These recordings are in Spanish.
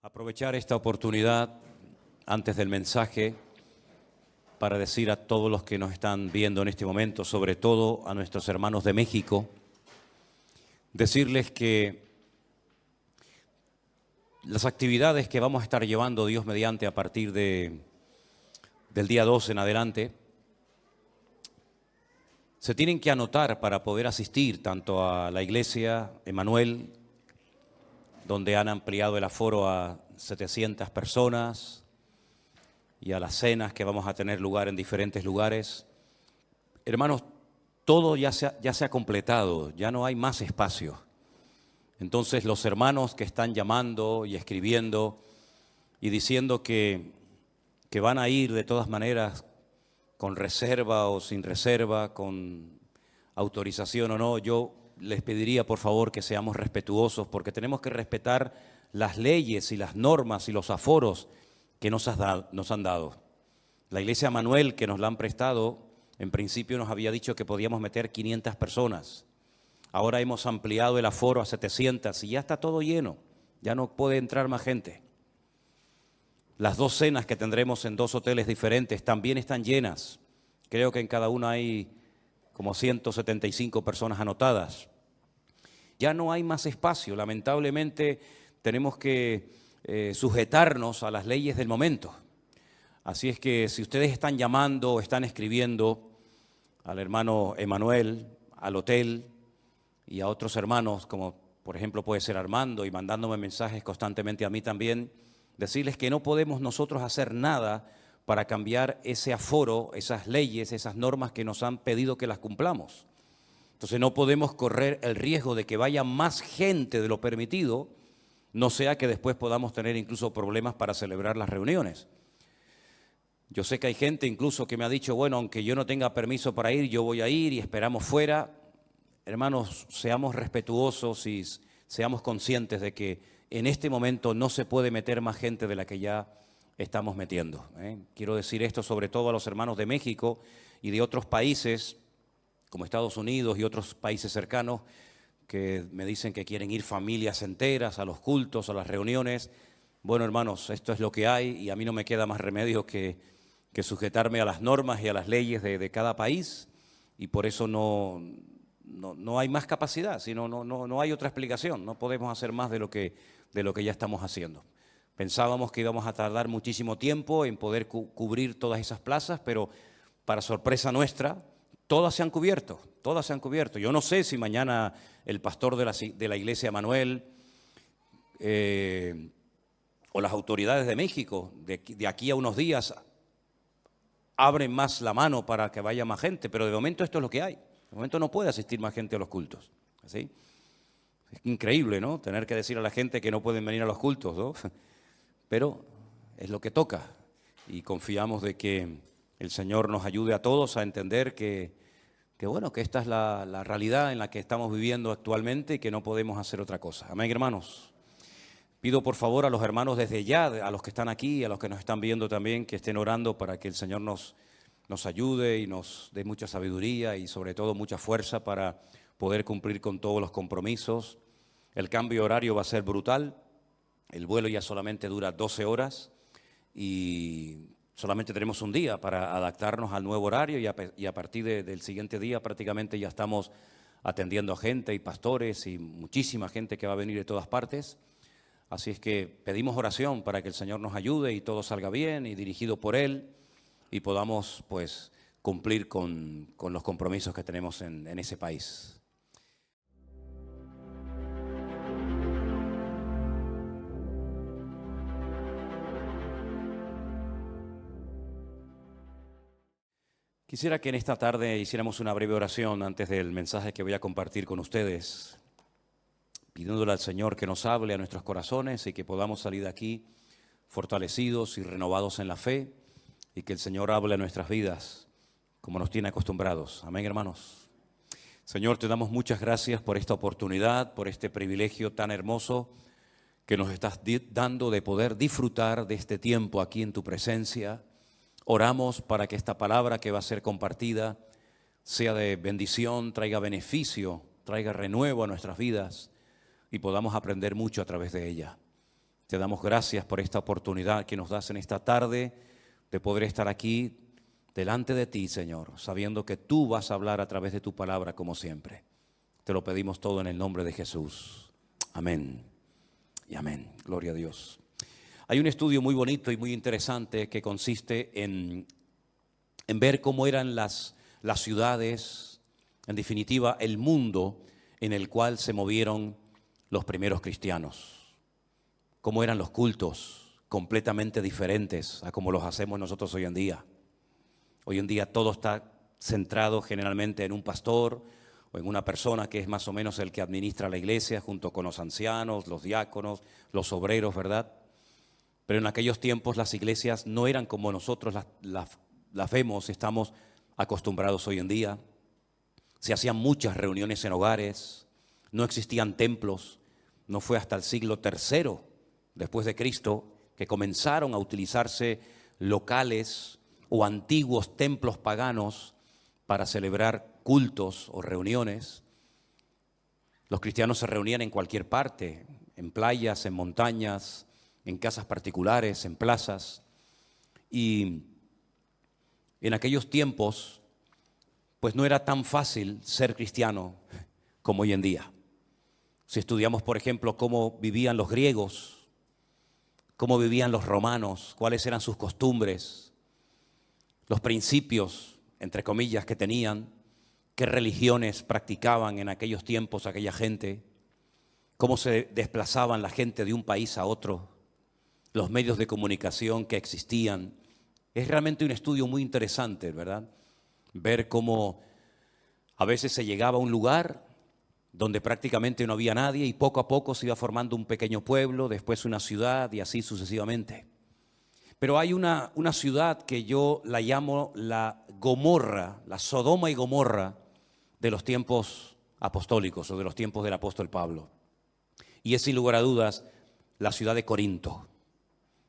Aprovechar esta oportunidad antes del mensaje para decir a todos los que nos están viendo en este momento, sobre todo a nuestros hermanos de México, decirles que las actividades que vamos a estar llevando Dios mediante a partir del día 2 en adelante, se tienen que anotar para poder asistir tanto a la iglesia Emmanuel, donde han ampliado el aforo a 700 personas, y a las cenas que vamos a tener lugar en diferentes lugares. Hermanos, todo ya se ha completado, ya no hay más espacio. Entonces los hermanos que están llamando y escribiendo y diciendo que van a ir de todas maneras con reserva o sin reserva, con autorización o no, yo les pediría por favor que seamos respetuosos, porque tenemos que respetar las leyes y las normas y los aforos que nos han dado. La iglesia Manuel, que nos la han prestado, en principio nos había dicho que podíamos meter 500 personas. Ahora hemos ampliado el aforo a 700 y ya está todo lleno, ya no puede entrar más gente. Las dos cenas que tendremos en dos hoteles diferentes también están llenas. Creo que en cada una hay como 175 personas anotadas. Ya no hay más espacio, lamentablemente tenemos que sujetarnos a las leyes del momento. Así es que si ustedes están llamando o están escribiendo al hermano Emmanuel, al hotel y a otros hermanos, como por ejemplo puede ser Armando, y mandándome mensajes constantemente a mí también, decirles que no podemos nosotros hacer nada para cambiar ese aforo, esas leyes, esas normas que nos han pedido que las cumplamos. Entonces no podemos correr el riesgo de que vaya más gente de lo permitido, no sea que después podamos tener incluso problemas para celebrar las reuniones. Yo sé que hay gente incluso que me ha dicho, bueno, aunque yo no tenga permiso para ir, yo voy a ir y esperamos fuera. Hermanos, seamos respetuosos y seamos conscientes de que en este momento no se puede meter más gente de la que ya estamos metiendo. Quiero decir esto sobre todo a los hermanos de México y de otros países, como Estados Unidos y otros países cercanos, que me dicen que quieren ir familias enteras a los cultos, a las reuniones. Bueno, hermanos, esto es lo que hay y a mí no me queda más remedio que sujetarme a las normas y a las leyes de cada país, y por eso no hay más capacidad, sino no hay otra explicación. No podemos hacer más de lo que ya estamos haciendo. Pensábamos que íbamos a tardar muchísimo tiempo en poder cubrir todas esas plazas, pero para sorpresa nuestra, todas se han cubierto, todas se han cubierto. Yo no sé si mañana el pastor de la iglesia Manuel o las autoridades de México, de aquí a unos días, abren más la mano para que vaya más gente, pero de momento esto es lo que hay. De momento no puede asistir más gente a los cultos. ¿Sí? Es increíble, ¿no? Tener que decir a la gente que no pueden venir a los cultos, ¿no? Pero es lo que toca y confiamos de que el Señor nos ayude a todos a entender que esta es la realidad en la que estamos viviendo actualmente y que no podemos hacer otra cosa. Amén, hermanos. Pido por favor a los hermanos desde ya, a los que están aquí, a los que nos están viendo también, que estén orando para que el Señor nos ayude y nos dé mucha sabiduría y sobre todo mucha fuerza para poder cumplir con todos los compromisos. El cambio horario va a ser brutal. El vuelo ya solamente dura 12 horas y solamente tenemos un día para adaptarnos al nuevo horario y a partir del siguiente día prácticamente ya estamos atendiendo a gente y pastores y muchísima gente que va a venir de todas partes. Así es que pedimos oración para que el Señor nos ayude y todo salga bien y dirigido por Él y podamos pues cumplir con los compromisos que tenemos en ese país. Quisiera que en esta tarde hiciéramos una breve oración antes del mensaje que voy a compartir con ustedes, pidiéndole al Señor que nos hable a nuestros corazones y que podamos salir de aquí fortalecidos y renovados en la fe y que el Señor hable a nuestras vidas como nos tiene acostumbrados. Amén, hermanos. Señor, te damos muchas gracias por esta oportunidad, por este privilegio tan hermoso que nos estás dando de poder disfrutar de este tiempo aquí en tu presencia. Oramos para que esta palabra que va a ser compartida sea de bendición, traiga beneficio, traiga renuevo a nuestras vidas y podamos aprender mucho a través de ella. Te damos gracias por esta oportunidad que nos das en esta tarde de poder estar aquí delante de ti, Señor, sabiendo que tú vas a hablar a través de tu palabra como siempre. Te lo pedimos todo en el nombre de Jesús. Amén y amén. Gloria a Dios. Hay un estudio muy bonito y muy interesante que consiste en ver cómo eran las ciudades, en definitiva, el mundo en el cual se movieron los primeros cristianos. Cómo eran los cultos, completamente diferentes a como los hacemos nosotros hoy en día. Hoy en día todo está centrado generalmente en un pastor o en una persona que es más o menos el que administra la iglesia junto con los ancianos, los diáconos, los obreros, ¿verdad? Pero en aquellos tiempos las iglesias no eran como nosotros las vemos, estamos acostumbrados hoy en día. Se hacían muchas reuniones en hogares, no existían templos. No fue hasta el siglo III después de Cristo que comenzaron a utilizarse locales o antiguos templos paganos para celebrar cultos o reuniones. Los cristianos se reunían en cualquier parte, en playas, en montañas, en casas particulares, en plazas. Y en aquellos tiempos, pues no era tan fácil ser cristiano como hoy en día. Si estudiamos, por ejemplo, cómo vivían los griegos, cómo vivían los romanos, cuáles eran sus costumbres, los principios, entre comillas, que tenían, qué religiones practicaban en aquellos tiempos aquella gente, cómo se desplazaban la gente de un país a otro, los medios de comunicación que existían. Es realmente un estudio muy interesante, ¿verdad? Ver cómo a veces se llegaba a un lugar donde prácticamente no había nadie y poco a poco se iba formando un pequeño pueblo, después una ciudad y así sucesivamente. Pero hay una ciudad que yo la llamo la Gomorra, la Sodoma y Gomorra de los tiempos apostólicos o de los tiempos del apóstol Pablo. Y es sin lugar a dudas la ciudad de Corinto.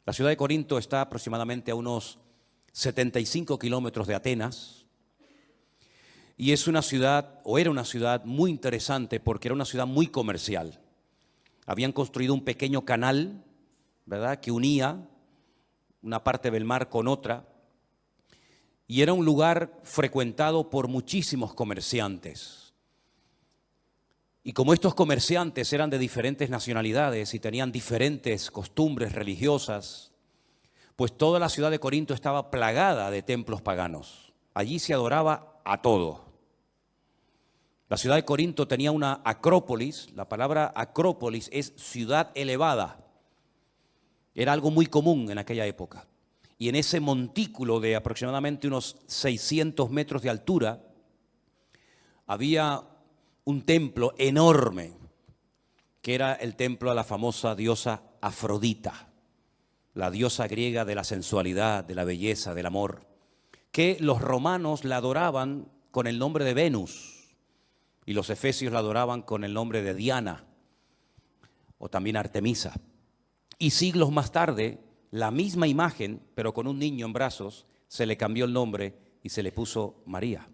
La ciudad de Corinto está aproximadamente a unos 75 kilómetros de Atenas. Y es una ciudad, o era una ciudad muy interesante porque era una ciudad muy comercial. Habían construido un pequeño canal, ¿verdad?, que unía una parte del mar con otra. Y era un lugar frecuentado por muchísimos comerciantes. Y como estos comerciantes eran de diferentes nacionalidades y tenían diferentes costumbres religiosas, pues toda la ciudad de Corinto estaba plagada de templos paganos. Allí se adoraba a todo. La ciudad de Corinto tenía una acrópolis. La palabra acrópolis es ciudad elevada. Era algo muy común en aquella época. Y en ese montículo de aproximadamente unos 600 metros de altura había un templo enorme, que era el templo a la famosa diosa Afrodita, la diosa griega de la sensualidad, de la belleza, del amor, que los romanos la adoraban con el nombre de Venus y los efesios la adoraban con el nombre de Diana o también Artemisa. Y siglos más tarde, la misma imagen, pero con un niño en brazos, se le cambió el nombre y se le puso María.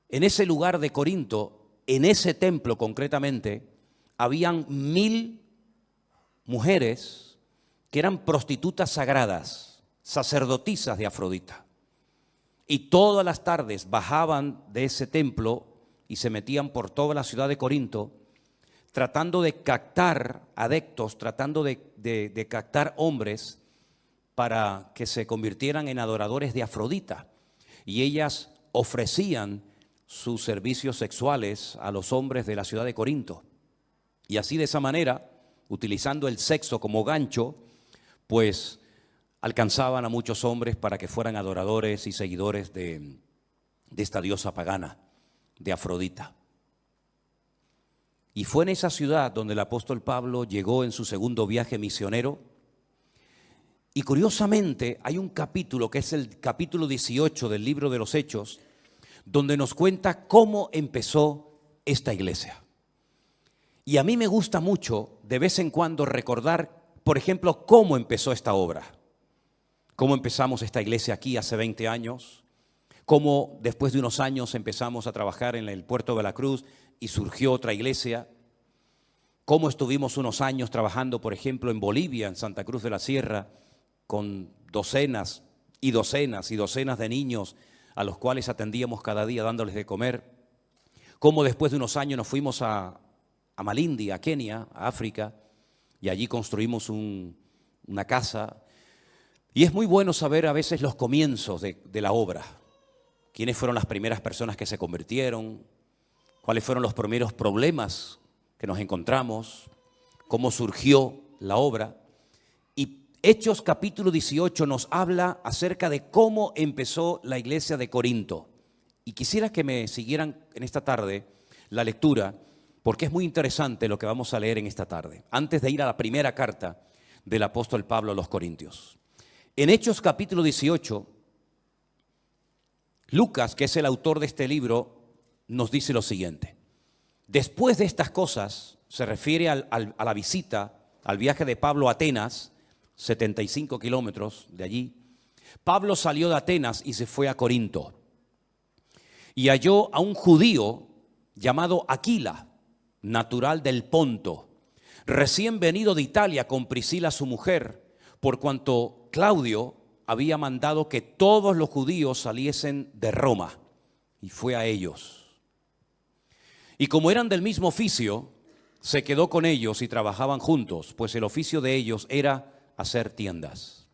En ese lugar de Corinto, en ese templo concretamente, habían 1000 mujeres que eran prostitutas sagradas, sacerdotisas de Afrodita. Y todas las tardes bajaban de ese templo y se metían por toda la ciudad de Corinto, tratando de captar adeptos, tratando de captar hombres para que se convirtieran en adoradores de Afrodita. Y ellas ofrecían sus servicios sexuales a los hombres de la ciudad de Corinto. Y así, de esa manera, utilizando el sexo como gancho, pues alcanzaban a muchos hombres para que fueran adoradores y seguidores de esta diosa pagana, de Afrodita. Y fue en esa ciudad donde el apóstol Pablo llegó en su segundo viaje misionero. Y curiosamente hay un capítulo, que es el capítulo 18 del libro de los Hechos, donde nos cuenta cómo empezó esta iglesia. Y a mí me gusta mucho de vez en cuando recordar, por ejemplo, cómo empezó esta obra. Cómo empezamos esta iglesia aquí hace 20 años, cómo después de unos años empezamos a trabajar en el puerto de Veracruz y surgió otra iglesia. cómo estuvimos unos años trabajando, por ejemplo, en Bolivia, en Santa Cruz de la Sierra, con docenas y docenas y docenas de niños a los cuales atendíamos cada día dándoles de comer. Cómo después de unos años nos fuimos a Malindi, a Kenia, a África, y allí construimos una casa. Y es muy bueno saber a veces los comienzos de la obra. ¿Quiénes fueron las primeras personas que se convirtieron? ¿Cuáles fueron los primeros problemas que nos encontramos? ¿Cómo surgió la obra? Y Hechos capítulo 18 nos habla acerca de cómo empezó la iglesia de Corinto. Y quisiera que me siguieran en esta tarde la lectura, porque es muy interesante lo que vamos a leer en esta tarde, antes de ir a la primera carta del apóstol Pablo a los Corintios. En Hechos capítulo 18, Lucas, que es el autor de este libro, nos dice lo siguiente. Después de estas cosas, se refiere a la visita, al viaje de Pablo a Atenas, 75 kilómetros de allí. Pablo salió de Atenas y se fue a Corinto. Y halló a un judío llamado Aquila, natural del Ponto, recién venido de Italia con Priscila su mujer, por cuanto Claudio había mandado que todos los judíos saliesen de Roma, y fue a ellos. Y como eran del mismo oficio, se quedó con ellos y trabajaban juntos, pues el oficio de ellos era hacer tiendas.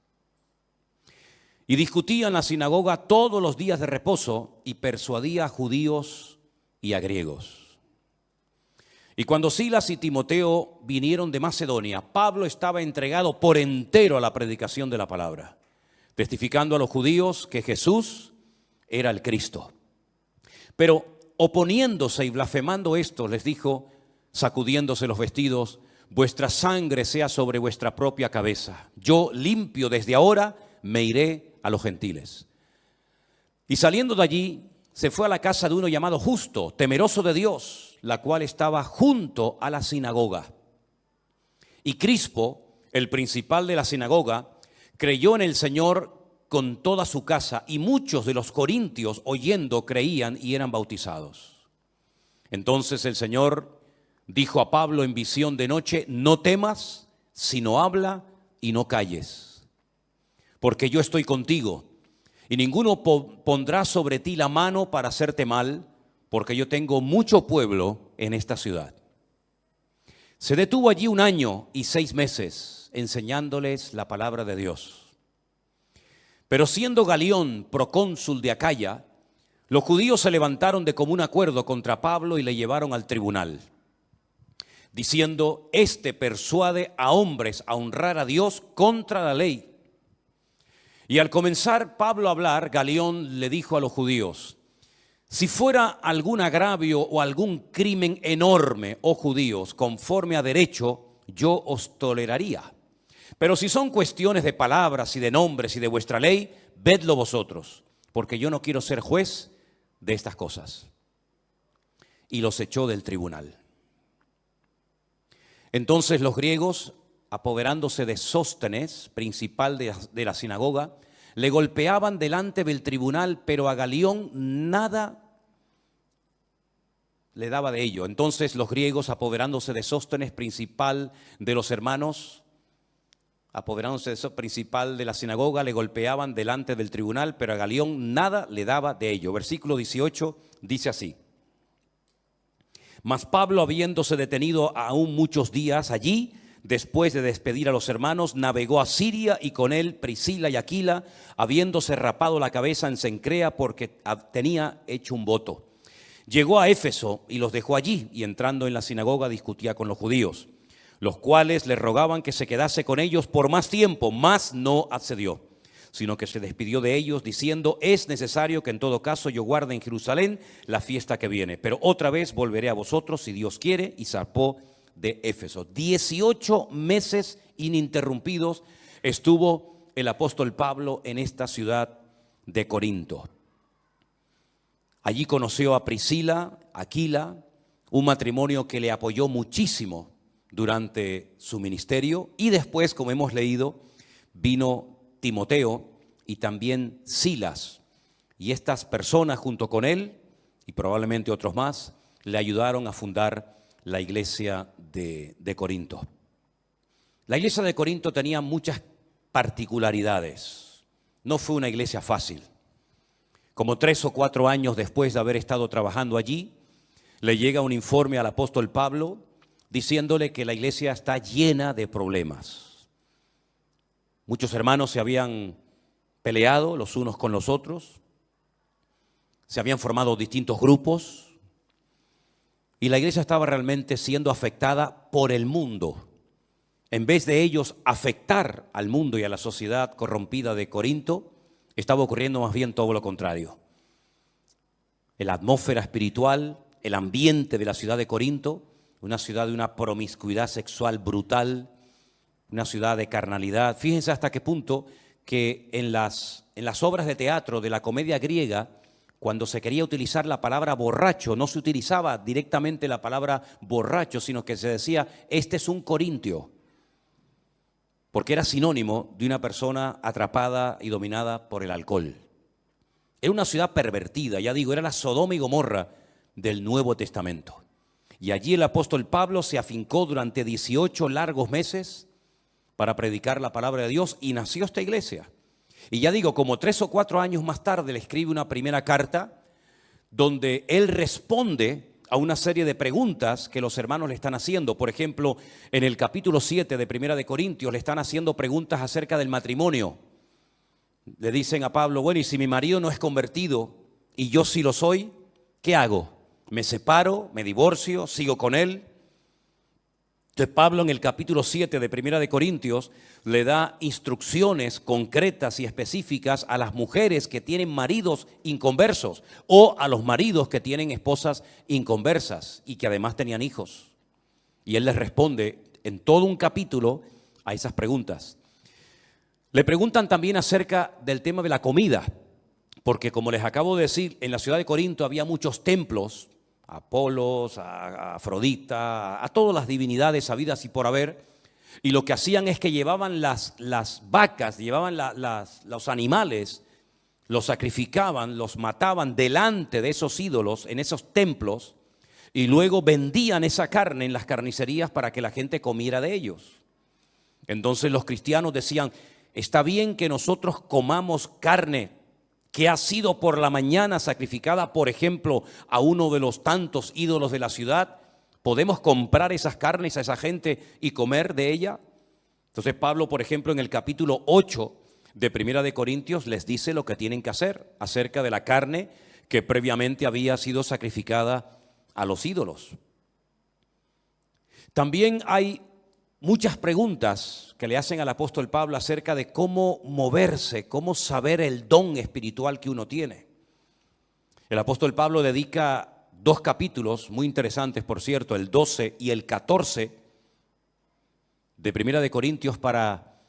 Y discutía en la sinagoga todos los días de reposo y persuadía a judíos y a griegos. Y cuando Silas y Timoteo vinieron de Macedonia, Pablo estaba entregado por entero a la predicación de la palabra, testificando a los judíos que Jesús era el Cristo. Pero oponiéndose y blasfemando esto, les dijo, sacudiéndose los vestidos, vuestra sangre sea sobre vuestra propia cabeza. Yo limpio desde ahora, me iré a los gentiles. Y saliendo de allí, se fue a la casa de uno llamado Justo, temeroso de Dios, la cual estaba junto a la sinagoga. Y Crispo, el principal de la sinagoga, creyó en el Señor con toda su casa, y muchos de los corintios, oyendo, creían y eran bautizados. Entonces el Señor dijo a Pablo en visión de noche, no temas, sino habla y no calles, porque yo estoy contigo, y ninguno pondrá sobre ti la mano para hacerte mal, porque yo tengo mucho pueblo en esta ciudad. Se detuvo allí 1 año y 6 meses, enseñándoles la palabra de Dios. Pero siendo Galión procónsul de Acaya, los judíos se levantaron de común acuerdo contra Pablo y le llevaron al tribunal, diciendo, este persuade a hombres a honrar a Dios contra la ley. Y al comenzar Pablo a hablar, Galión le dijo a los judíos, si fuera algún agravio o algún crimen enorme, oh judíos, conforme a derecho, yo os toleraría. Pero si son cuestiones de palabras y de nombres y de vuestra ley, vedlo vosotros, porque yo no quiero ser juez de estas cosas. Y los echó del tribunal. Entonces los griegos, apoderándose de Sóstenes, principal de la sinagoga, le golpeaban delante del tribunal, pero a Galión nada le daba de ello. Entonces los griegos, apoderándose de Sóstenes, principal de los hermanos, apoderándose de principal de la sinagoga, le golpeaban delante del tribunal, pero a Galión nada le daba de ello. Versículo 18 dice así. Mas Pablo, habiéndose detenido aún muchos días allí, después de despedir a los hermanos, navegó a Siria, y con él Priscila y Aquila, habiéndose rapado la cabeza en Cencrea porque tenía hecho un voto. Llegó a Éfeso y los dejó allí, y entrando en la sinagoga discutía con los judíos, los cuales le rogaban que se quedase con ellos por más tiempo, mas no accedió, sino que se despidió de ellos diciendo, es necesario que en todo caso yo guarde en Jerusalén la fiesta que viene, pero otra vez volveré a vosotros si Dios quiere, y zarpó de Éfeso. 18 meses ininterrumpidos estuvo el apóstol Pablo en esta ciudad de Corinto. Allí conoció a Priscila, Aquila, un matrimonio que le apoyó muchísimo durante su ministerio, y después, como hemos leído, vino Timoteo y también Silas, y estas personas junto con él y probablemente otros más le ayudaron a fundar la iglesia de Corinto. La iglesia de Corinto tenía muchas particularidades. No fue una iglesia fácil. Como 3 o 4 años después de haber estado trabajando allí, le llega un informe al apóstol Pablo diciéndole que la iglesia está llena de problemas. Muchos hermanos se habían peleado los unos con los otros, se habían formado distintos grupos y la iglesia estaba realmente siendo afectada por el mundo. En vez de ellos afectar al mundo y a la sociedad corrompida de Corinto, estaba ocurriendo más bien todo lo contrario. La atmósfera espiritual, el ambiente de la ciudad de Corinto, una ciudad de una promiscuidad sexual brutal, una ciudad de carnalidad. Fíjense hasta qué punto que en las obras de teatro de la comedia griega, cuando se quería utilizar la palabra borracho, no se utilizaba directamente la palabra borracho, sino que se decía, este es un corintio, porque era sinónimo de una persona atrapada y dominada por el alcohol. Era una ciudad pervertida, ya digo, era la Sodoma y Gomorra del Nuevo Testamento. Y allí el apóstol Pablo se afincó durante 18 largos meses para predicar la palabra de Dios y nació esta iglesia. Y ya digo, como 3 o 4 años más tarde le escribe una primera carta donde él responde a una serie de preguntas que los hermanos le están haciendo. Por ejemplo, en el capítulo 7 de Primera de Corintios le están haciendo preguntas acerca del matrimonio. Le dicen a Pablo, bueno, y si mi marido no es convertido y yo sí lo soy, ¿qué hago? ¿Me separo? ¿Me divorcio? ¿Sigo con él? Entonces Pablo en el capítulo 7 de Primera de Corintios le da instrucciones concretas y específicas a las mujeres que tienen maridos inconversos o a los maridos que tienen esposas inconversas y que además tenían hijos. Y él les responde en todo un capítulo a esas preguntas. Le preguntan también acerca del tema de la comida, porque como les acabo de decir, en la ciudad de Corinto había muchos templos, a Apolos, a Afrodita, a todas las divinidades habidas y por haber, y lo que hacían es que llevaban las vacas, llevaban los animales, los sacrificaban, los mataban delante de esos ídolos, en esos templos, y luego vendían esa carne en las carnicerías para que la gente comiera de ellos. Entonces los cristianos decían, está bien que nosotros comamos carne que ha sido por la mañana sacrificada, por ejemplo, a uno de los tantos ídolos de la ciudad. ¿Podemos comprar esas carnes a esa gente y comer de ella? Entonces Pablo, por ejemplo, en el capítulo 8 de Primera de Corintios les dice lo que tienen que hacer acerca de la carne que previamente había sido sacrificada a los ídolos. También hay muchas preguntas que le hacen al apóstol Pablo acerca de cómo moverse, cómo saber el don espiritual que uno tiene. El apóstol Pablo dedica 2 capítulos muy interesantes, por cierto, el 12 y el 14 de Primera de Corintios para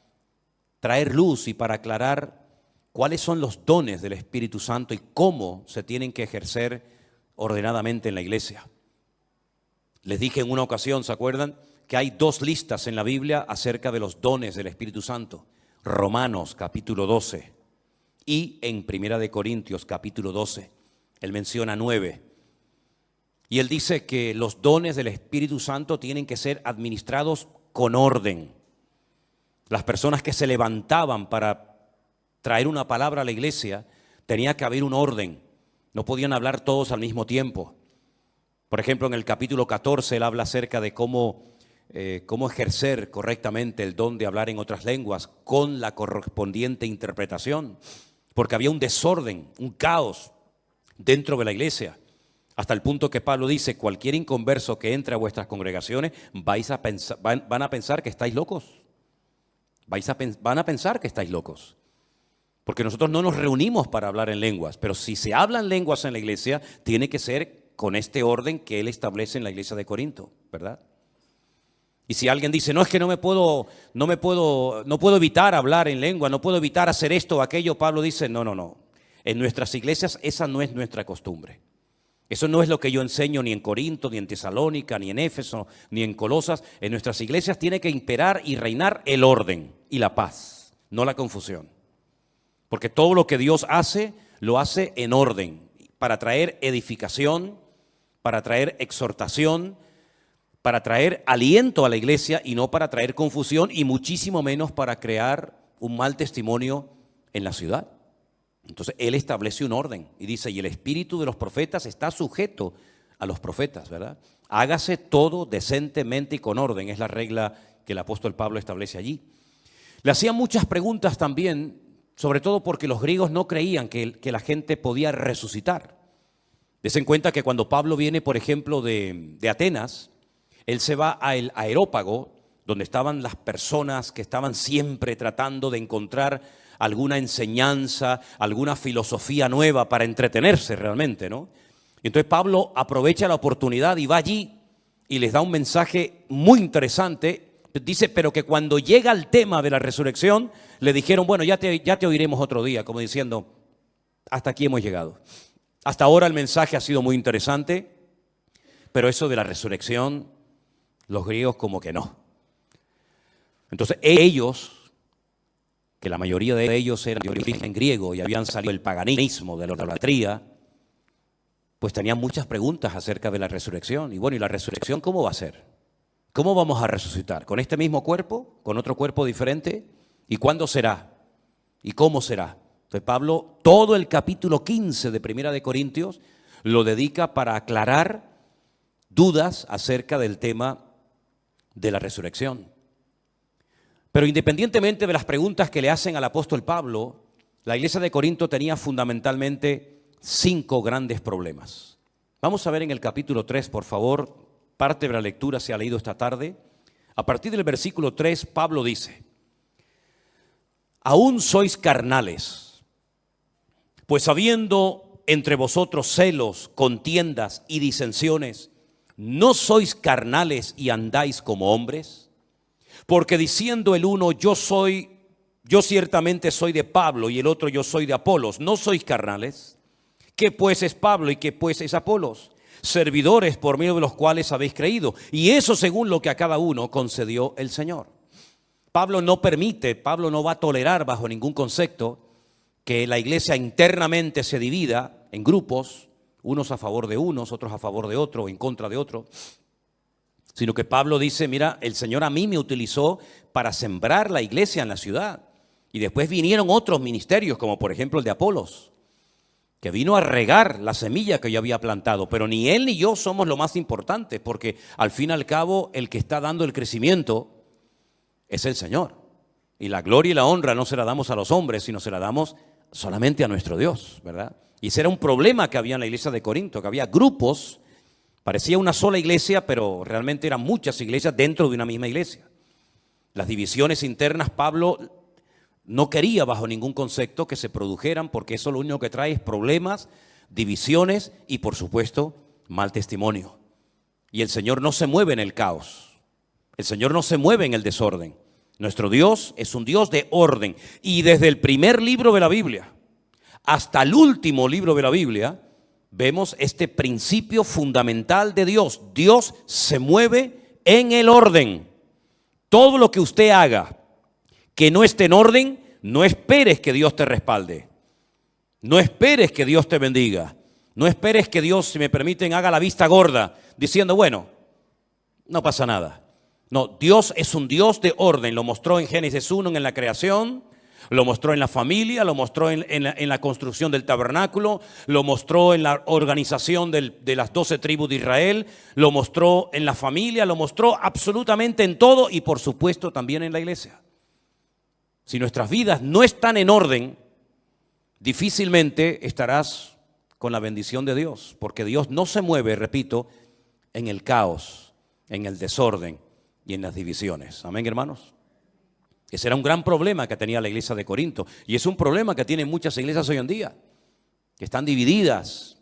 traer luz y para aclarar cuáles son los dones del Espíritu Santo y cómo se tienen que ejercer ordenadamente en la iglesia. Les dije en una ocasión, ¿se acuerdan?, que hay 2 listas en la Biblia acerca de los dones del Espíritu Santo. Romanos capítulo 12 y en Primera de Corintios capítulo 12. Él menciona 9. Y él dice que los dones del Espíritu Santo tienen que ser administrados con orden. Las personas que se levantaban para traer una palabra a la iglesia, tenía que haber un orden. No podían hablar todos al mismo tiempo. Por ejemplo, en el capítulo 14 él habla acerca de cómo ejercer correctamente el don de hablar en otras lenguas con la correspondiente interpretación, porque había un desorden, un caos dentro de la iglesia, hasta el punto que Pablo dice, cualquier inconverso que entre a vuestras congregaciones van a pensar que estáis locos, van a pensar que estáis locos, porque nosotros no nos reunimos para hablar en lenguas, pero si se hablan lenguas en la iglesia, tiene que ser con este orden que él establece en la iglesia de Corinto, ¿verdad? Y si alguien dice, no, es que no puedo evitar hablar en lengua, no puedo evitar hacer esto o aquello, Pablo dice, no. En nuestras iglesias esa no es nuestra costumbre. Eso no es lo que yo enseño ni en Corinto, ni en Tesalónica, ni en Éfeso, ni en Colosas. En nuestras iglesias tiene que imperar y reinar el orden y la paz, no la confusión. Porque todo lo que Dios hace, lo hace en orden, para traer edificación, para traer exhortación, para traer aliento a la iglesia y no para traer confusión y muchísimo menos para crear un mal testimonio en la ciudad. Entonces él establece un orden y dice, y el espíritu de los profetas está sujeto a los profetas, ¿verdad? Hágase todo decentemente y con orden, es la regla que el apóstol Pablo establece allí. Le hacían muchas preguntas también, sobre todo porque los griegos no creían que la gente podía resucitar. Desen cuenta que cuando Pablo viene, por ejemplo, de Atenas, él se va al Areópago, donde estaban las personas que estaban siempre tratando de encontrar alguna enseñanza, alguna filosofía nueva para entretenerse realmente, ¿no? Entonces Pablo aprovecha la oportunidad y va allí y les da un mensaje muy interesante. Dice, pero que cuando llega el tema de la resurrección, le dijeron, bueno, ya te oiremos otro día, como diciendo, hasta aquí hemos llegado. Hasta ahora el mensaje ha sido muy interesante, pero eso de la resurrección, los griegos como que no. Entonces ellos, que la mayoría de ellos eran de origen griego y habían salido del paganismo, de la idolatría, pues tenían muchas preguntas acerca de la resurrección. Y bueno, ¿y la resurrección cómo va a ser? ¿Cómo vamos a resucitar? ¿Con este mismo cuerpo? ¿Con otro cuerpo diferente? ¿Y cuándo será? ¿Y cómo será? Entonces Pablo, todo el capítulo 15 de Primera de Corintios, lo dedica para aclarar dudas acerca del tema de la resurrección. Pero independientemente de las preguntas que le hacen al apóstol Pablo, la iglesia de Corinto tenía fundamentalmente 5 grandes problemas. Vamos a ver en el capítulo 3, por favor, parte de la lectura se ha leído esta tarde. A partir del versículo 3, Pablo dice, aún sois carnales, pues habiendo entre vosotros celos, contiendas y disensiones, ¿no sois carnales y andáis como hombres? Porque diciendo el uno, yo ciertamente soy de Pablo, y el otro, yo soy de Apolos, ¿no sois carnales? ¿Qué pues es Pablo y qué pues es Apolos? Servidores por medio de los cuales habéis creído, y eso según lo que a cada uno concedió el Señor. Pablo no va a tolerar bajo ningún concepto que la iglesia internamente se divida en grupos, unos a favor de unos, otros a favor de otro, en contra de otro, sino que Pablo dice, mira, el Señor a mí me utilizó para sembrar la iglesia en la ciudad. Y después vinieron otros ministerios, como por ejemplo el de Apolos, que vino a regar la semilla que yo había plantado. Pero ni él ni yo somos lo más importante, porque al fin y al cabo el que está dando el crecimiento es el Señor. Y la gloria y la honra no se la damos a los hombres, sino se la damos solamente a nuestro Dios, ¿verdad? Y ese era un problema que había en la iglesia de Corinto, que había grupos. Parecía una sola iglesia, pero realmente eran muchas iglesias dentro de una misma iglesia. Las divisiones internas, Pablo no quería bajo ningún concepto que se produjeran, porque eso lo único que trae es problemas, divisiones y, por supuesto, mal testimonio. Y el Señor no se mueve en el caos. El Señor no se mueve en el desorden. Nuestro Dios es un Dios de orden. Y desde el primer libro de la Biblia hasta el último libro de la Biblia, vemos este principio fundamental de Dios. Dios se mueve en el orden. Todo lo que usted haga que no esté en orden, no esperes que Dios te respalde. No esperes que Dios te bendiga. No esperes que Dios, si me permiten, haga la vista gorda, diciendo, bueno, no pasa nada. No, Dios es un Dios de orden. Lo mostró en Génesis 1 en la creación. Lo mostró en la familia, lo mostró en la construcción del tabernáculo, lo mostró en la organización de las 12 tribus de Israel, lo mostró en la familia, lo mostró absolutamente en todo y por supuesto también en la iglesia. Si nuestras vidas no están en orden, difícilmente estarás con la bendición de Dios, porque Dios no se mueve, repito, en el caos, en el desorden y en las divisiones. Amén, hermanos. Ese era un gran problema que tenía la iglesia de Corinto. Y es un problema que tienen muchas iglesias hoy en día, que están divididas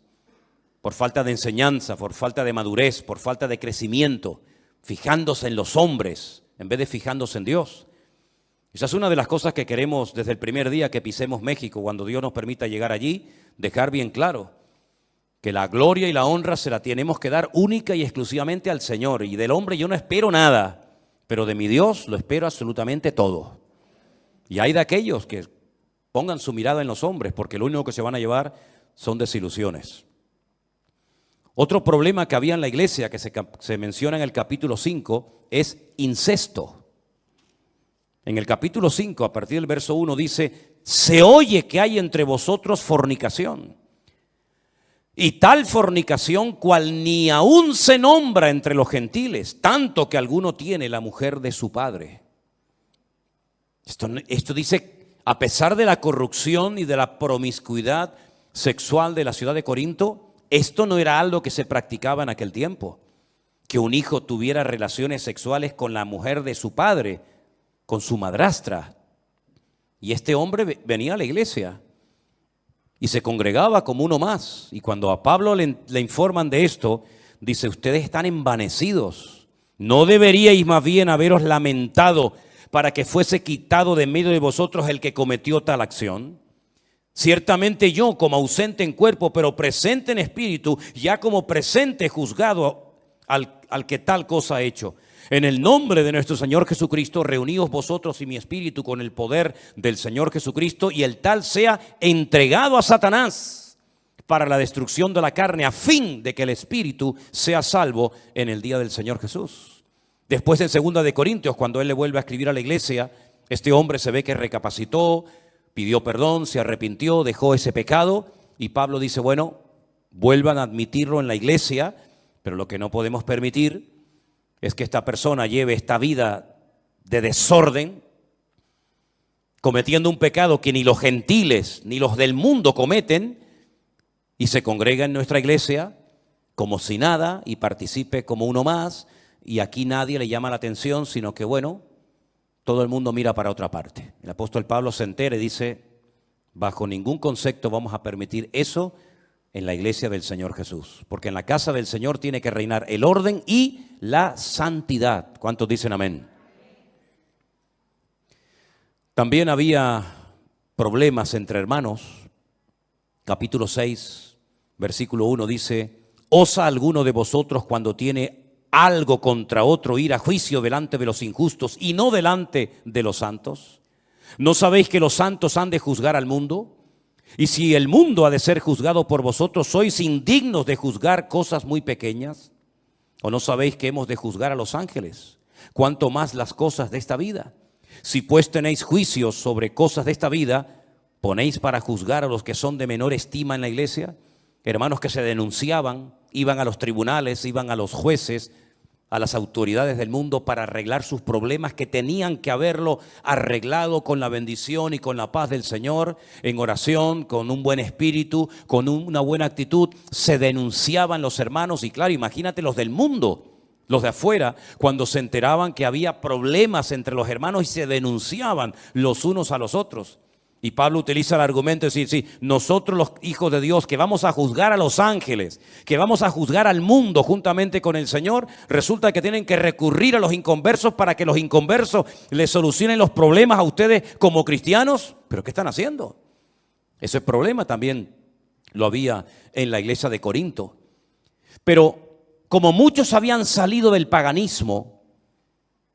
por falta de enseñanza, por falta de madurez, por falta de crecimiento, fijándose en los hombres en vez de fijándose en Dios. Esa es una de las cosas que queremos desde el primer día que pisemos México, cuando Dios nos permita llegar allí, dejar bien claro que la gloria y la honra se la tenemos que dar única y exclusivamente al Señor. Y del hombre yo no espero nada, pero de mi Dios lo espero absolutamente todo. Y hay de aquellos que pongan su mirada en los hombres, porque lo único que se van a llevar son desilusiones. Otro problema que había en la iglesia, que se menciona en el capítulo 5, es incesto. En el capítulo 5, a partir del verso 1, dice: se oye que hay entre vosotros fornicación, y tal fornicación cual ni aún se nombra entre los gentiles, tanto que alguno tiene la mujer de su padre. Esto dice, a pesar de la corrupción y de la promiscuidad sexual de la ciudad de Corinto, esto no era algo que se practicaba en aquel tiempo, que un hijo tuviera relaciones sexuales con la mujer de su padre, con su madrastra. Y este hombre venía a la iglesia y se congregaba como uno más. Y cuando a Pablo le informan de esto, dice: ustedes están envanecidos. ¿No deberíais más bien haberos lamentado para que fuese quitado de medio de vosotros el que cometió tal acción? Ciertamente yo, como ausente en cuerpo, pero presente en espíritu, ya como presente juzgado al que tal cosa ha hecho. En el nombre de nuestro Señor Jesucristo, reuníos vosotros y mi espíritu con el poder del Señor Jesucristo, y el tal sea entregado a Satanás para la destrucción de la carne, a fin de que el espíritu sea salvo en el día del Señor Jesús. Después, en 2 de Corintios, cuando él le vuelve a escribir a la iglesia, este hombre se ve que recapacitó, pidió perdón, se arrepintió, dejó ese pecado, y Pablo dice: bueno, vuelvan a admitirlo en la iglesia, pero lo que no podemos permitir es que esta persona lleve esta vida de desorden, cometiendo un pecado que ni los gentiles ni los del mundo cometen, y se congrega en nuestra iglesia como si nada y participe como uno más, y aquí nadie le llama la atención, sino que bueno, todo el mundo mira para otra parte. El apóstol Pablo se entera y dice: bajo ningún concepto vamos a permitir eso en la iglesia del Señor Jesús, porque en la casa del Señor tiene que reinar el orden y la santidad. ¿Cuántos dicen amén? También había problemas entre hermanos. Capítulo 6, versículo 1 dice: ¿osa alguno de vosotros, cuando tiene algo contra otro, ir a juicio delante de los injustos y no delante de los santos? ¿No sabéis que los santos han de juzgar al mundo? Y si el mundo ha de ser juzgado por vosotros, ¿sois indignos de juzgar cosas muy pequeñas? ¿O no sabéis que hemos de juzgar a los ángeles? ¿Cuánto más las cosas de esta vida? Si pues tenéis juicios sobre cosas de esta vida, ¿ponéis para juzgar a los que son de menor estima en la iglesia? Hermanos que se denunciaban, iban a los tribunales, iban a los jueces, a las autoridades del mundo para arreglar sus problemas, que tenían que haberlo arreglado con la bendición y con la paz del Señor, en oración, con un buen espíritu, con una buena actitud. Se denunciaban los hermanos, y claro, imagínate los del mundo, los de afuera, cuando se enteraban que había problemas entre los hermanos, y se denunciaban los unos a los otros. Y Pablo utiliza el argumento de decir: sí, nosotros los hijos de Dios, que vamos a juzgar a los ángeles, que vamos a juzgar al mundo juntamente con el Señor, resulta que tienen que recurrir a los inconversos para que los inconversos les solucionen los problemas a ustedes como cristianos. ¿Pero qué están haciendo? Ese problema también lo había en la iglesia de Corinto. Pero como muchos habían salido del paganismo,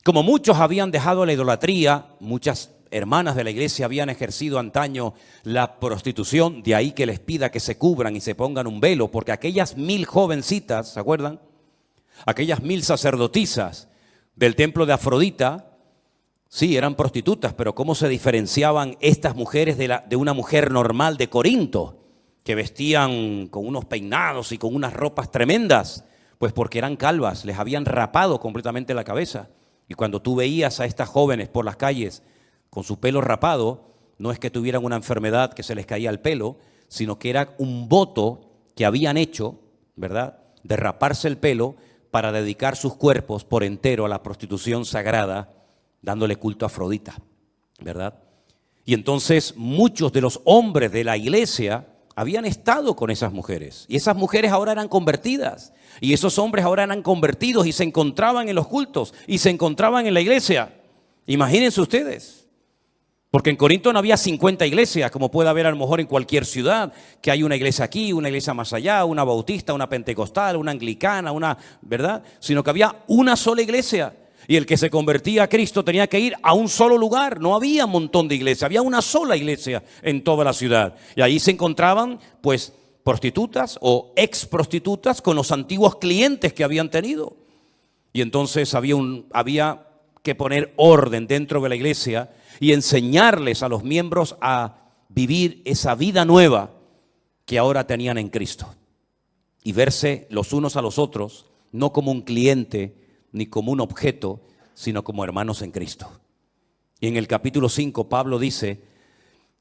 como muchos habían dejado la idolatría, muchas hermanas de la iglesia habían ejercido antaño la prostitución, de ahí que les pida que se cubran y se pongan un velo, porque aquellas 1000 jovencitas, ¿se acuerdan? Aquellas 1000 sacerdotisas del templo de Afrodita, sí, eran prostitutas, pero ¿cómo se diferenciaban estas mujeres de una mujer normal de Corinto, que vestían con unos peinados y con unas ropas tremendas? Pues porque eran calvas, les habían rapado completamente la cabeza. Y cuando tú veías a estas jóvenes por las calles con su pelo rapado, no es que tuvieran una enfermedad que se les caía el pelo, sino que era un voto que habían hecho, ¿verdad?, de raparse el pelo para dedicar sus cuerpos por entero a la prostitución sagrada, dándole culto a Afrodita, ¿verdad? Y entonces muchos de los hombres de la iglesia habían estado con esas mujeres, y esas mujeres ahora eran convertidas, y esos hombres ahora eran convertidos y se encontraban en los cultos y se encontraban en la iglesia. Imagínense ustedes. Porque en Corinto no había 50 iglesias, como puede haber a lo mejor en cualquier ciudad, que hay una iglesia aquí, una iglesia más allá, una bautista, una pentecostal, una anglicana, ¿verdad? Sino que había una sola iglesia. Y el que se convertía a Cristo tenía que ir a un solo lugar. No había un montón de iglesias, había una sola iglesia en toda la ciudad. Y ahí se encontraban, pues, prostitutas o ex prostitutas con los antiguos clientes que habían tenido. Y entonces había que poner orden dentro de la iglesia y enseñarles a los miembros a vivir esa vida nueva que ahora tenían en Cristo. Y verse los unos a los otros, no como un cliente ni como un objeto, sino como hermanos en Cristo. Y en el capítulo 5 Pablo dice: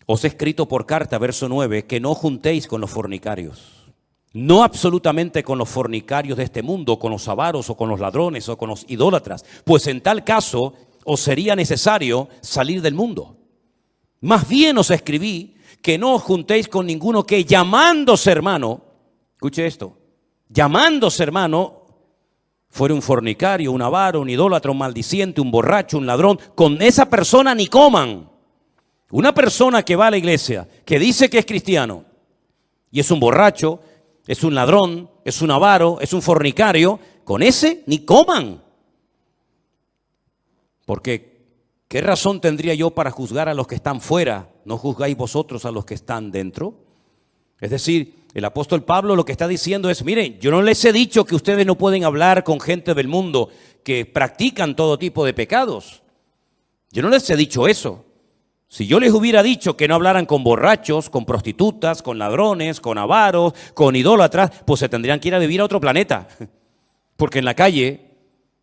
os he escrito por carta, verso 9, que no juntéis con los fornicarios. No absolutamente con los fornicarios de este mundo, con los avaros o con los ladrones o con los idólatras, pues en tal caso os sería necesario salir del mundo. Más bien os escribí que no os juntéis con ninguno que llamándose hermano, escuche esto, llamándose hermano, fuera un fornicario, un avaro, un idólatra, un maldiciente, un borracho, un ladrón, con esa persona ni coman. Una persona que va a la iglesia, que dice que es cristiano, y es un borracho, es un ladrón, es un avaro, es un fornicario, con ese ni coman. Porque, ¿qué razón tendría yo para juzgar a los que están fuera? ¿No juzgáis vosotros a los que están dentro? Es decir, el apóstol Pablo lo que está diciendo es: miren, yo no les he dicho que ustedes no pueden hablar con gente del mundo que practican todo tipo de pecados. Yo no les he dicho eso. Si yo les hubiera dicho que no hablaran con borrachos, con prostitutas, con ladrones, con avaros, con idólatras, pues se tendrían que ir a vivir a otro planeta. Porque en la calle,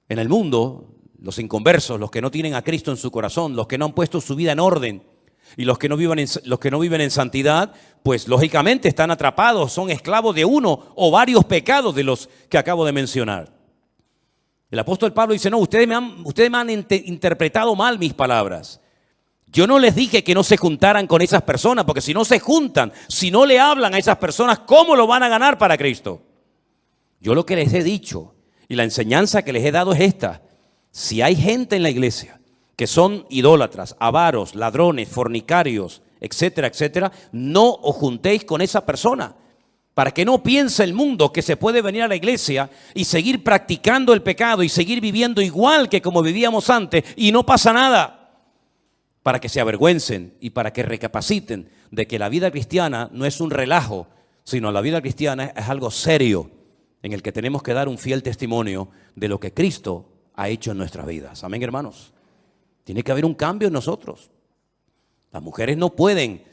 en el mundo, los inconversos, los que no tienen a Cristo en su corazón, los que no han puesto su vida en orden y los que no viven en santidad, pues lógicamente están atrapados, son esclavos de uno o varios pecados de los que acabo de mencionar. El apóstol Pablo dice: no, ustedes me han interpretado mal mis palabras. Yo no les dije que no se juntaran con esas personas, porque si no se juntan, si no le hablan a esas personas, ¿cómo lo van a ganar para Cristo? Yo lo que les he dicho y la enseñanza que les he dado es esta: si hay gente en la iglesia que son idólatras, avaros, ladrones, fornicarios, etcétera, etcétera, no os juntéis con esa persona, para que no piense el mundo que se puede venir a la iglesia y seguir practicando el pecado y seguir viviendo igual que como vivíamos antes y no pasa nada. Para que se avergüencen y para que recapaciten de que la vida cristiana no es un relajo, sino la vida cristiana es algo serio en el que tenemos que dar un fiel testimonio de lo que Cristo ha hecho en nuestras vidas. Amén, hermanos. Tiene que haber un cambio en nosotros. Las mujeres no pueden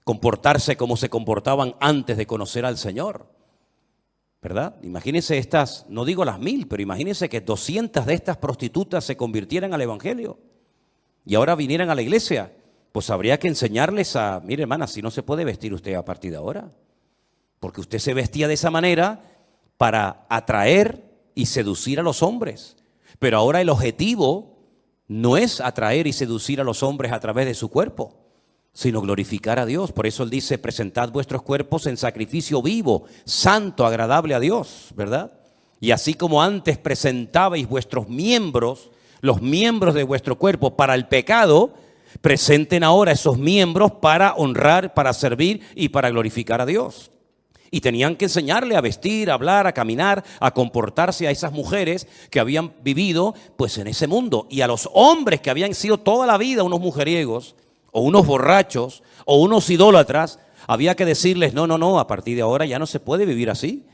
comportarse como se comportaban antes de conocer al Señor, ¿verdad? Imagínense estas, no digo las 1000, pero imagínense que 200 de estas prostitutas se convirtieran al evangelio y ahora vinieran a la iglesia. Pues habría que enseñarles a: mire, hermana, si no se puede vestir usted a partir de ahora, porque usted se vestía de esa manera para atraer y seducir a los hombres, pero ahora el objetivo no es atraer y seducir a los hombres a través de su cuerpo, sino glorificar a Dios. Por eso Él dice: presentad vuestros cuerpos en sacrificio vivo, santo, agradable a Dios, ¿verdad? Y así como antes presentabais vuestros miembros, los miembros de vuestro cuerpo para el pecado, presenten ahora esos miembros para honrar, para servir y para glorificar a Dios. Y tenían que enseñarle a vestir, a hablar, a caminar, a comportarse a esas mujeres que habían vivido pues en ese mundo. Y a los hombres que habían sido toda la vida unos mujeriegos o unos borrachos o unos idólatras, había que decirles: no, a partir de ahora ya no se puede vivir así.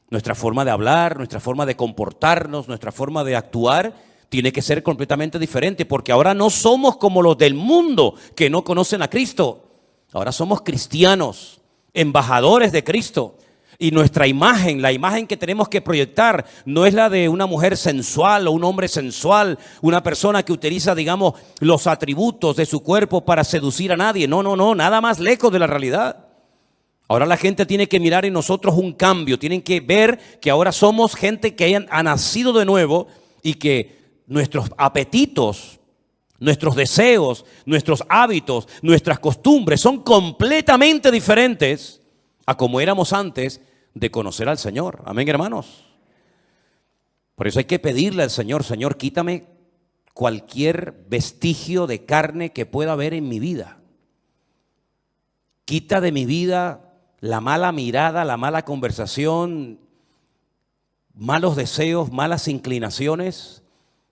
Nuestra forma de hablar, nuestra forma de comportarnos, nuestra forma de actuar tiene que ser completamente diferente, porque ahora no somos como los del mundo que no conocen a Cristo. Ahora somos cristianos, embajadores de Cristo, y nuestra imagen, la imagen que tenemos que proyectar, no es la de una mujer sensual o un hombre sensual, una persona que utiliza, digamos, los atributos de su cuerpo para seducir a nadie. No, nada más lejos de la realidad. Ahora la gente tiene que mirar en nosotros un cambio, tienen que ver que ahora somos gente que ha nacido de nuevo y que nuestros apetitos, nuestros deseos, nuestros hábitos, nuestras costumbres son completamente diferentes a como éramos antes de conocer al Señor. Amén, hermanos. Por eso hay que pedirle al Señor: Señor, quítame cualquier vestigio de carne que pueda haber en mi vida. Quita de mi vida la mala mirada, la mala conversación, malos deseos, malas inclinaciones.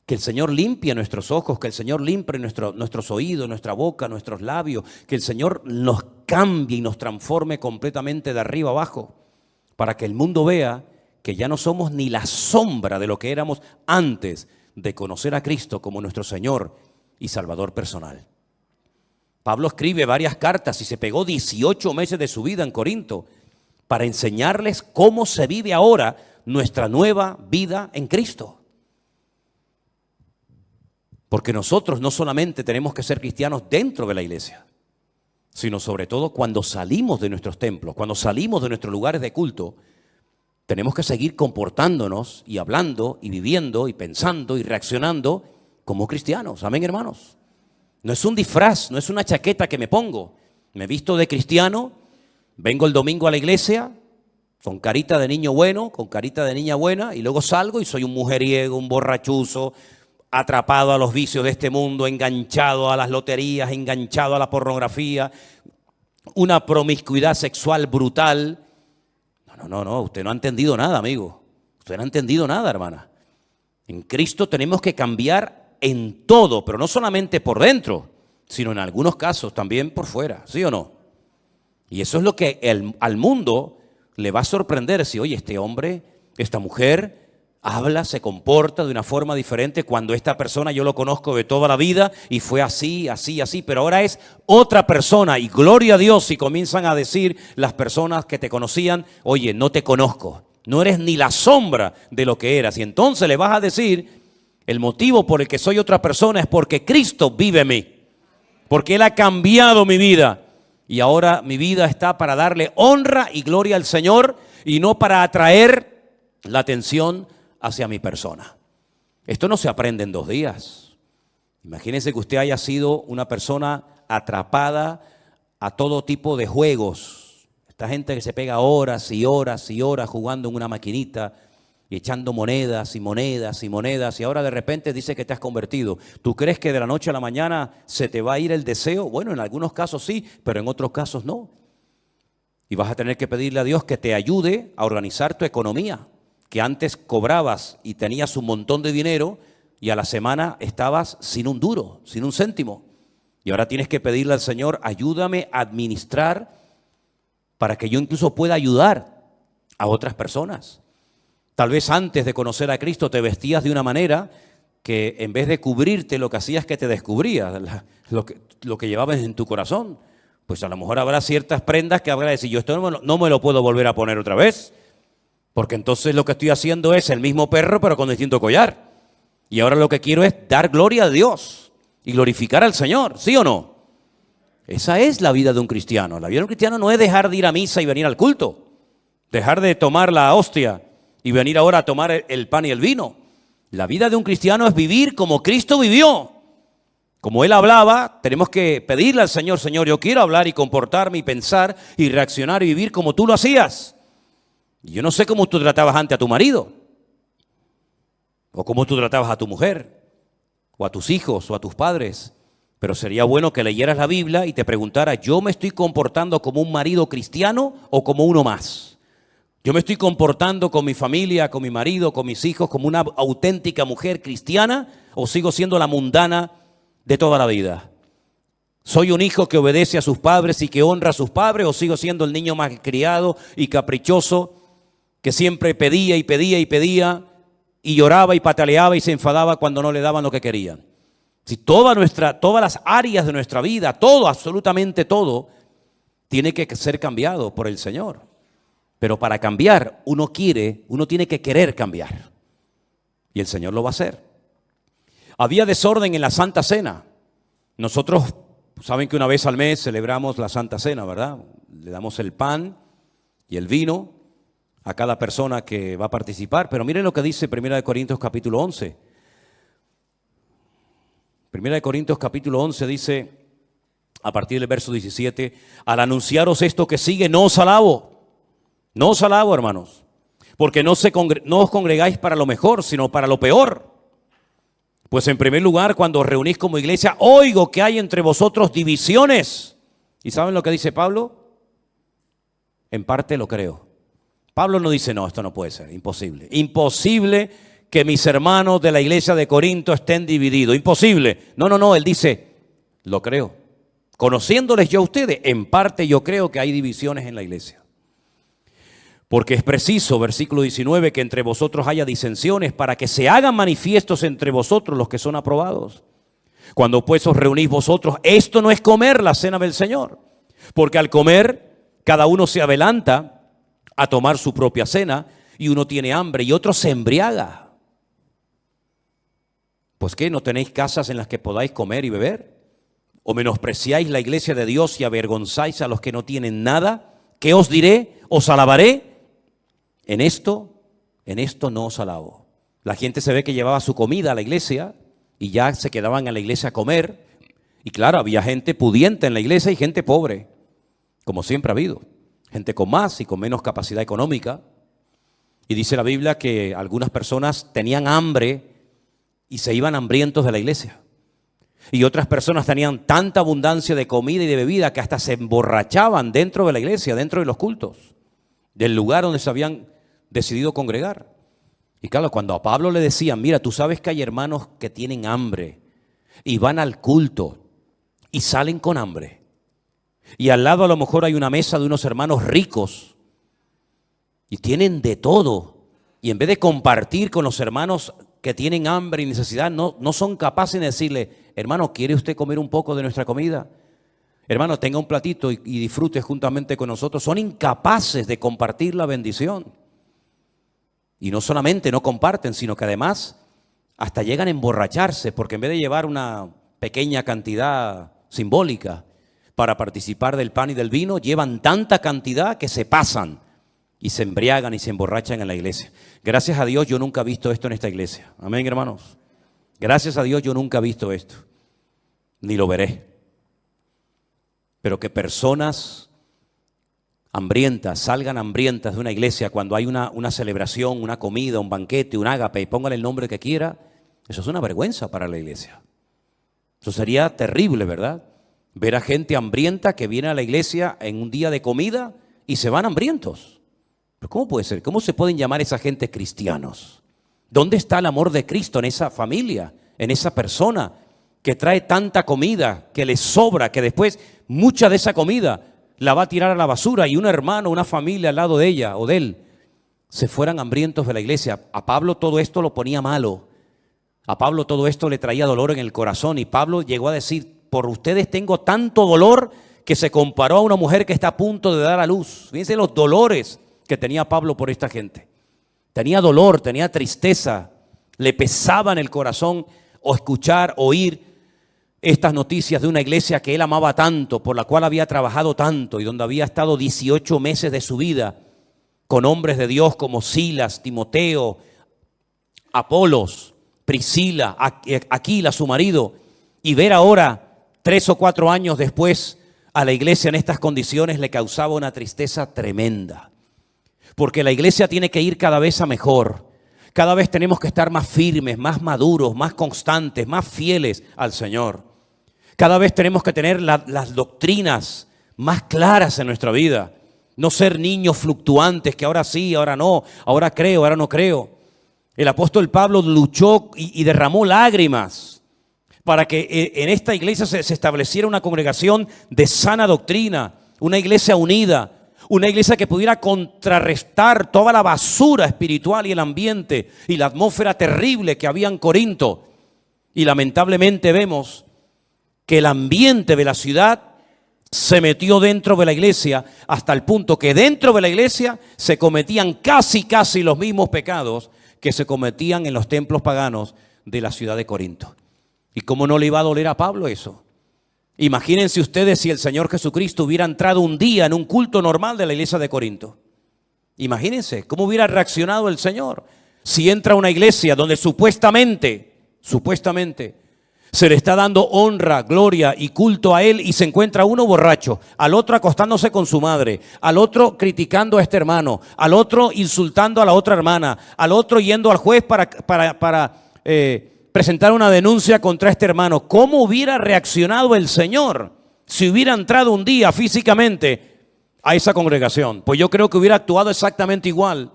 Que el Señor limpie nuestros ojos, que el Señor limpie nuestros oídos, nuestra boca, nuestros labios, que el Señor nos cambie y nos transforme completamente de arriba abajo. para que el mundo vea que ya no somos ni la sombra de lo que éramos antes de conocer a Cristo como nuestro Señor y Salvador personal. Pablo escribe varias cartas y se pegó 18 meses de su vida en Corinto para enseñarles cómo se vive ahora nuestra nueva vida en Cristo. Porque nosotros no solamente tenemos que ser cristianos dentro de la iglesia, sino sobre todo cuando salimos de nuestros templos, cuando salimos de nuestros lugares de culto, tenemos que seguir comportándonos y hablando y viviendo y pensando y reaccionando como cristianos. Amén, hermanos. No es un disfraz, no es una chaqueta que me pongo. Me visto de cristiano, vengo el domingo a la iglesia con carita de niño bueno, con carita de niña buena, y luego salgo y soy un mujeriego, un borrachuzo, atrapado a los vicios de este mundo, enganchado a las loterías, enganchado a la pornografía, una promiscuidad sexual brutal. No, usted no ha entendido nada, amigo. Usted no ha entendido nada, hermana. En Cristo tenemos que cambiar en todo, pero no solamente por dentro, sino en algunos casos también por fuera, ¿sí o no? Y eso es lo que al mundo le va a sorprender si, oye, este hombre, esta mujer habla, se comporta de una forma diferente cuando esta persona yo lo conozco de toda la vida y fue así, pero ahora es otra persona y gloria a Dios si comienzan a decir las personas que te conocían, oye, no te conozco, no eres ni la sombra de lo que eras. Y entonces le vas a decir, el motivo por el que soy otra persona es porque Cristo vive en mí, porque Él ha cambiado mi vida y ahora mi vida está para darle honra y gloria al Señor y no para atraer la atención hacia mi persona. Esto no se aprende en 2 días. Imagínense que usted haya sido una persona atrapada a todo tipo de juegos. Esta gente que se pega horas y horas y horas jugando en una maquinita y echando monedas y monedas y monedas, y ahora de repente dice que te has convertido. ¿Tú crees que de la noche a la mañana se te va a ir el deseo? Bueno, en algunos casos sí, pero en otros casos no. Y vas a tener que pedirle a Dios que te ayude a organizar tu economía, que antes cobrabas y tenías un montón de dinero y a la semana estabas sin un duro, sin un céntimo. Y ahora tienes que pedirle al Señor, ayúdame a administrar para que yo incluso pueda ayudar a otras personas. Tal vez antes de conocer a Cristo te vestías de una manera que en vez de cubrirte lo que hacías es que te descubrías lo que llevabas en tu corazón. Pues a lo mejor habrá ciertas prendas que habrá de decir, yo esto no me lo puedo volver a poner otra vez, porque entonces lo que estoy haciendo es el mismo perro pero con distinto collar. Y ahora lo que quiero es dar gloria a Dios y glorificar al Señor, ¿sí o no? Esa es la vida de un cristiano. La vida de un cristiano no es dejar de ir a misa y venir al culto, dejar de tomar la hostia y venir ahora a tomar el pan y el vino. La vida de un cristiano es vivir como Cristo vivió. Como Él hablaba, tenemos que pedirle al Señor, Señor, yo quiero hablar y comportarme y pensar y reaccionar y vivir como tú lo hacías. Y yo no sé cómo tú tratabas antes a tu marido, o cómo tú tratabas a tu mujer, o a tus hijos, o a tus padres. Pero sería bueno que leyeras la Biblia y te preguntaras, ¿yo me estoy comportando como un marido cristiano o como uno más? ¿Yo me estoy comportando con mi familia, con mi marido, con mis hijos, como una auténtica mujer cristiana o sigo siendo la mundana de toda la vida? ¿Soy un hijo que obedece a sus padres y que honra a sus padres o sigo siendo el niño malcriado y caprichoso que siempre pedía y pedía y pedía y lloraba y pataleaba y se enfadaba cuando no le daban lo que querían? Si todas las áreas de nuestra vida, todo, absolutamente todo, tiene que ser cambiado por el Señor. Pero para cambiar, uno tiene que querer cambiar. Y el Señor lo va a hacer. Había desorden en la Santa Cena. Nosotros, saben que una vez al mes celebramos la Santa Cena, ¿verdad? Le damos el pan y el vino a cada persona que va a participar. Pero miren lo que dice 1 Corintios capítulo 11. 1 Corintios capítulo 11 dice, a partir del verso 17, al anunciaros esto que sigue, no os alabo, hermanos, porque no os congregáis para lo mejor, sino para lo peor. Pues en primer lugar, cuando os reunís como iglesia, oigo que hay entre vosotros divisiones. ¿Y saben lo que dice Pablo? En parte lo creo. Pablo no dice, no, esto no puede ser, imposible. Imposible que mis hermanos de la iglesia de Corinto estén divididos. Imposible. No, él dice, lo creo. Conociéndoles yo a ustedes, en parte yo creo que hay divisiones en la iglesia. Porque es preciso, versículo 19, que entre vosotros haya disensiones para que se hagan manifiestos entre vosotros los que son aprobados. Cuando pues os reunís vosotros, esto no es comer la cena del Señor, porque al comer cada uno se adelanta a tomar su propia cena y uno tiene hambre y otro se embriaga. Pues ¿qué? ¿No tenéis casas en las que podáis comer y beber? ¿O menospreciáis la iglesia de Dios y avergonzáis a los que no tienen nada? ¿Qué os diré? ¿Os alabaré? En esto no os alabo. La gente se ve que llevaba su comida a la iglesia y ya se quedaban en la iglesia a comer. Y claro, había gente pudiente en la iglesia y gente pobre, como siempre ha habido. Gente con más y con menos capacidad económica. Y dice la Biblia que algunas personas tenían hambre y se iban hambrientos de la iglesia. Y otras personas tenían tanta abundancia de comida y de bebida que hasta se emborrachaban dentro de la iglesia, dentro de los cultos, del lugar donde se habían decidido congregar. Y claro, cuando a Pablo le decían, mira, tú sabes que hay hermanos que tienen hambre y van al culto y salen con hambre. Y al lado a lo mejor hay una mesa de unos hermanos ricos y tienen de todo. Y en vez de compartir con los hermanos que tienen hambre y necesidad, no son capaces de decirle, hermano, ¿quiere usted comer un poco de nuestra comida? Hermano, tenga un platito y disfrute juntamente con nosotros. Son incapaces de compartir la bendición. Y no solamente no comparten, sino que además hasta llegan a emborracharse, porque en vez de llevar una pequeña cantidad simbólica para participar del pan y del vino, llevan tanta cantidad que se pasan y se embriagan y se emborrachan en la iglesia. Gracias a Dios yo nunca he visto esto en esta iglesia. Amén, hermanos. Gracias a Dios yo nunca he visto esto, ni lo veré. Pero que personas hambrientas, salgan hambrientas de una iglesia cuando hay una celebración, una comida, un banquete, un ágape, y póngale el nombre que quiera, eso es una vergüenza para la iglesia. Eso sería terrible, ¿verdad? Ver a gente hambrienta que viene a la iglesia en un día de comida y se van hambrientos. ¿Pero cómo puede ser? ¿Cómo se pueden llamar esa gente cristianos? ¿Dónde está el amor de Cristo en esa familia, en esa persona que trae tanta comida, que le sobra, que después mucha de esa comida la va a tirar a la basura y un hermano, una familia al lado de ella o de él se fueran hambrientos de la iglesia? A Pablo todo esto lo ponía malo. A Pablo todo esto le traía dolor en el corazón y Pablo llegó a decir, por ustedes tengo tanto dolor, que se comparó a una mujer que está a punto de dar a luz. Fíjense los dolores que tenía Pablo por esta gente. Tenía dolor, tenía tristeza, le pesaba en el corazón o escuchar, oír estas noticias de una iglesia que él amaba tanto, por la cual había trabajado tanto y donde había estado 18 meses de su vida con hombres de Dios como Silas, Timoteo, Apolos, Priscila, Aquila, su marido, y ver ahora, 3 o 4 años después, a la iglesia en estas condiciones le causaba una tristeza tremenda. Porque la iglesia tiene que ir cada vez a mejor. Cada vez tenemos que estar más firmes, más maduros, más constantes, más fieles al Señor. Cada vez tenemos que tener las doctrinas más claras en nuestra vida. No ser niños fluctuantes que ahora sí, ahora no, ahora creo, ahora no creo. El apóstol Pablo luchó y derramó lágrimas para que en esta iglesia se estableciera una congregación de sana doctrina, una iglesia unida, una iglesia que pudiera contrarrestar toda la basura espiritual y el ambiente y la atmósfera terrible que había en Corinto. Y lamentablemente vemos que el ambiente de la ciudad se metió dentro de la iglesia hasta el punto que dentro de la iglesia se cometían casi los mismos pecados que se cometían en los templos paganos de la ciudad de Corinto. ¿Y cómo no le iba a doler a Pablo eso? Imagínense ustedes si el Señor Jesucristo hubiera entrado un día en un culto normal de la iglesia de Corinto. Imagínense cómo hubiera reaccionado el Señor si entra a una iglesia donde supuestamente se le está dando honra, gloria y culto a Él y se encuentra uno borracho, al otro acostándose con su madre, al otro criticando a este hermano, al otro insultando a la otra hermana, al otro yendo al juez para presentar una denuncia contra este hermano. ¿Cómo hubiera reaccionado el Señor si hubiera entrado un día físicamente a esa congregación? Pues yo creo que hubiera actuado exactamente igual